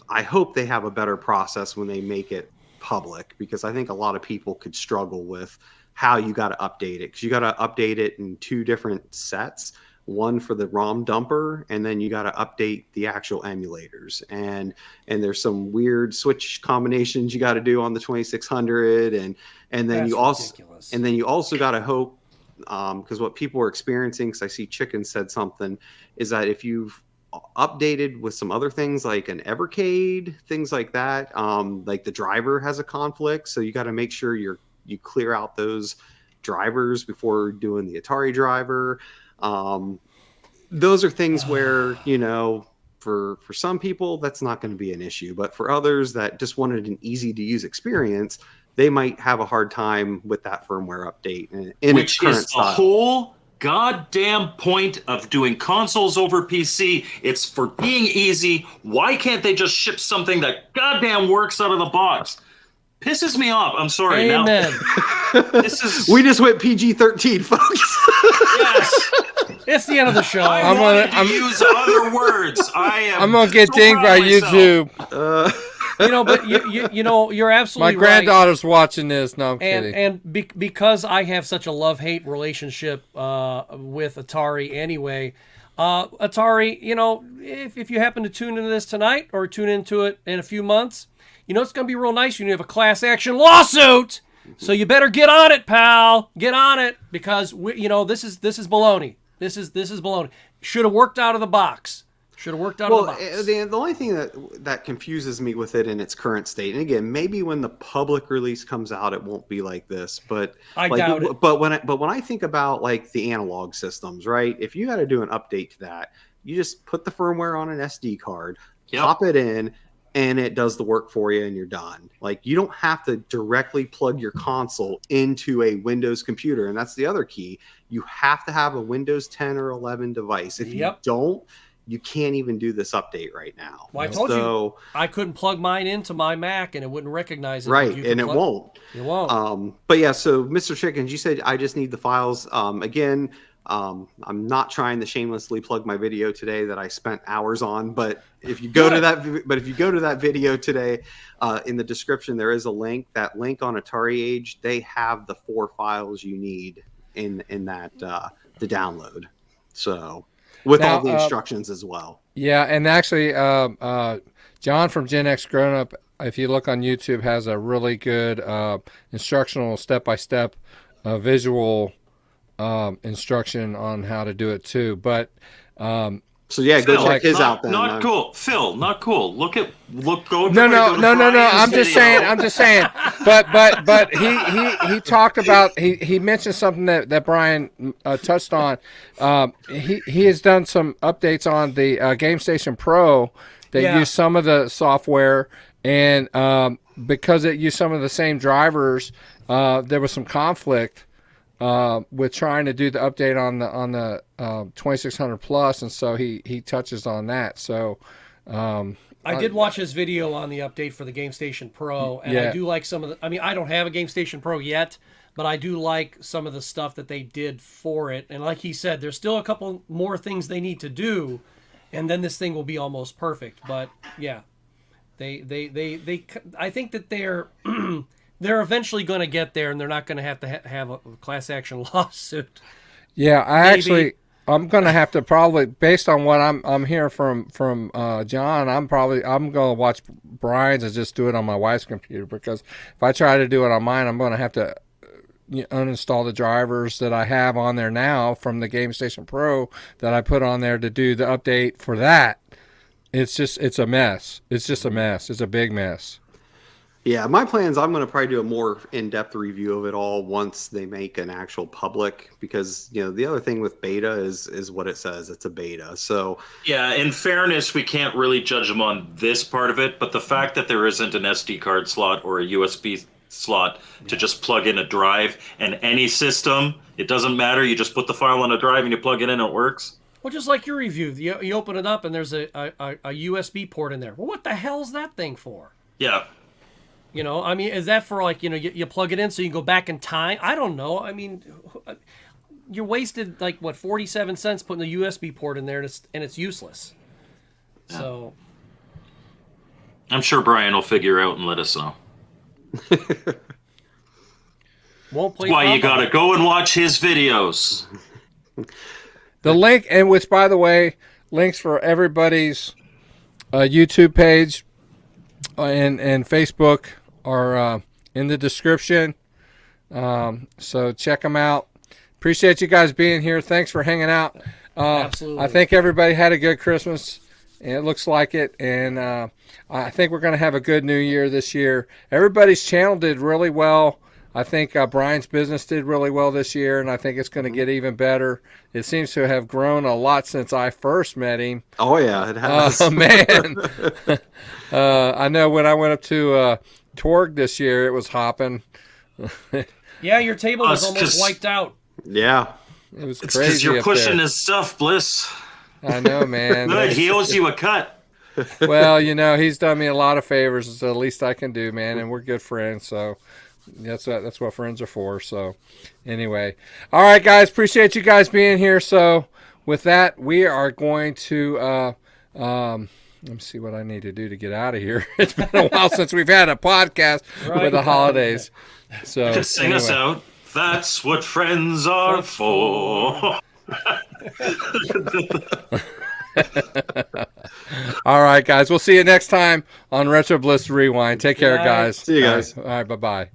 I hope they have a better process when they make it public, because I think a lot of people could struggle with how you got to update it, because you got to update it in two different sets, one for the ROM dumper, and then you got to update the actual emulators, and there's some weird switch combinations you got to do on the 2600, and then That's you also ridiculous. and then you also got to hope, because what people are experiencing, because I see Chicken said something, is that if you've updated with some other things like an Evercade, things like that, like the driver has a conflict, so you got to make sure you clear out those drivers before doing the Atari driver. Those are things where, for some people, that's not going to be an issue. But for others that just wanted an easy to use experience, they might have a hard time with that firmware update in its current Which is the style. whole goddamn point of doing consoles over PC. It's for being easy. Why can't they just ship something that goddamn works out of the box? Pisses me off. I'm sorry. Amen. Now, this is We just went PG-13, folks. yes. It's the end of the show. I wanted to use other words. I'm gonna get so dinged by proud of myself. YouTube. But you're My absolutely right. granddaughter's watching this. No, I'm kidding. And because I have such a love-hate relationship with Atari anyway, Atari, if you happen to tune into this tonight or tune into it in a few months, it's going to be real nice when you have a class action lawsuit. So you better get on it, pal. Get on it, because this is baloney. This is baloney. Should have worked out of the box. Should have worked out of the box. The only thing that confuses me with it in its current state, and again, maybe when the public release comes out, it won't be like this. But I doubt it. But when I think about like the analog systems, right? If you got to do an update to that, you just put the firmware on an SD card, Yep. pop it in, and it does the work for you and you're done. Like, you don't have to directly plug your console into a Windows computer. And that's the other key. You have to have a Windows 10 or 11 device. If you don't, you can't even do this update right now. Well, I told you I couldn't plug mine into my Mac and it wouldn't recognize it. Right, and it won't. It won't. But yeah, so Mr. Chickens, you said I just need the files. Again, I'm not trying to shamelessly plug my video today that I spent hours on, but if you go to that video today, in the description there is a link. That link on Atari Age, they have the 4 files you need in that the download. So with all the instructions as well. Yeah, and actually, John from Gen X Grown Up, if you look on YouTube, has a really good instructional step-by-step visual instruction on how to do it too. But so yeah, go check his out then. Not cool, Phil. Not cool. Go. No. I'm just saying. But he talked about he mentioned something that Brian touched on. He has done some updates on the Game Station Pro that use some of the software, and because it used some of the same drivers, there was some conflict with trying to do the update on the 2600 plus, and so he touches on that. So I did watch his video on the update for the Game Station Pro, and I do like some of the. I mean, I don't have a Game Station Pro yet, but I do like some of the stuff that they did for it. And like he said, there's still a couple more things they need to do, and then this thing will be almost perfect. But yeah, they I think that they're. They're eventually going to get there, and they're not going to have a class action lawsuit. Yeah, I'm going to have to probably, based on what I'm hearing from John, I'm going to watch Brian's and just do it on my wife's computer, because if I try to do it on mine, I'm going to have to uninstall the drivers that I have on there now from the Game Station Pro that I put on there to do the update for that. It's a mess. It's just a mess. It's a big mess. Yeah, my plans, I'm going to probably do a more in-depth review of it all once they make an actual public, because, the other thing with beta is what it says. It's a beta. So yeah, in fairness, we can't really judge them on this part of it, but the fact that there isn't an SD card slot or a USB slot to just plug in a drive, and any system, it doesn't matter. You just put the file on a drive and you plug it in and it works. Well, just like your review, you open it up and there's a USB port in there. Well, what the hell is that thing for? Yeah. I mean, is that for like, you plug it in so you can go back in time? I don't know. I mean, you wasted like, 47 cents putting the USB port in there, and it's useless. Yeah. So I'm sure Brian will figure out and let us know. Won't play. That's why you got to go and watch his videos. The link, and which, by the way, links for everybody's YouTube page and Facebook are in the description. So check them out. Appreciate you guys being here. Thanks for hanging out. Absolutely. I think everybody had a good Christmas. And it looks like it. And I think we're going to have a good New Year this year. Everybody's channel did really well. I think Brian's business did really well this year, and I think it's going to get even better. It seems to have grown a lot since I first met him. Oh, yeah, it has. Man. I know when I went up to Torg this year, it was hopping. Yeah, your table was almost wiped out. Yeah. It was it's crazy. Because you're pushing there. his stuff, Bliss. I know, man. Good, he owes you a cut. Well, he's done me a lot of favors. It's the least I can do, man, and we're good friends, so that's what friends are for. So anyway, all right, guys, appreciate you guys being here. So with that, we are going to let me see what I need to do to get out of here. It's been a while since we've had a podcast with the holidays. So you can sing us out. That's what friends are for. All right, guys, we'll see you next time on Retro Bliss Rewind. Take care, guys. See you guys. All right, bye-bye.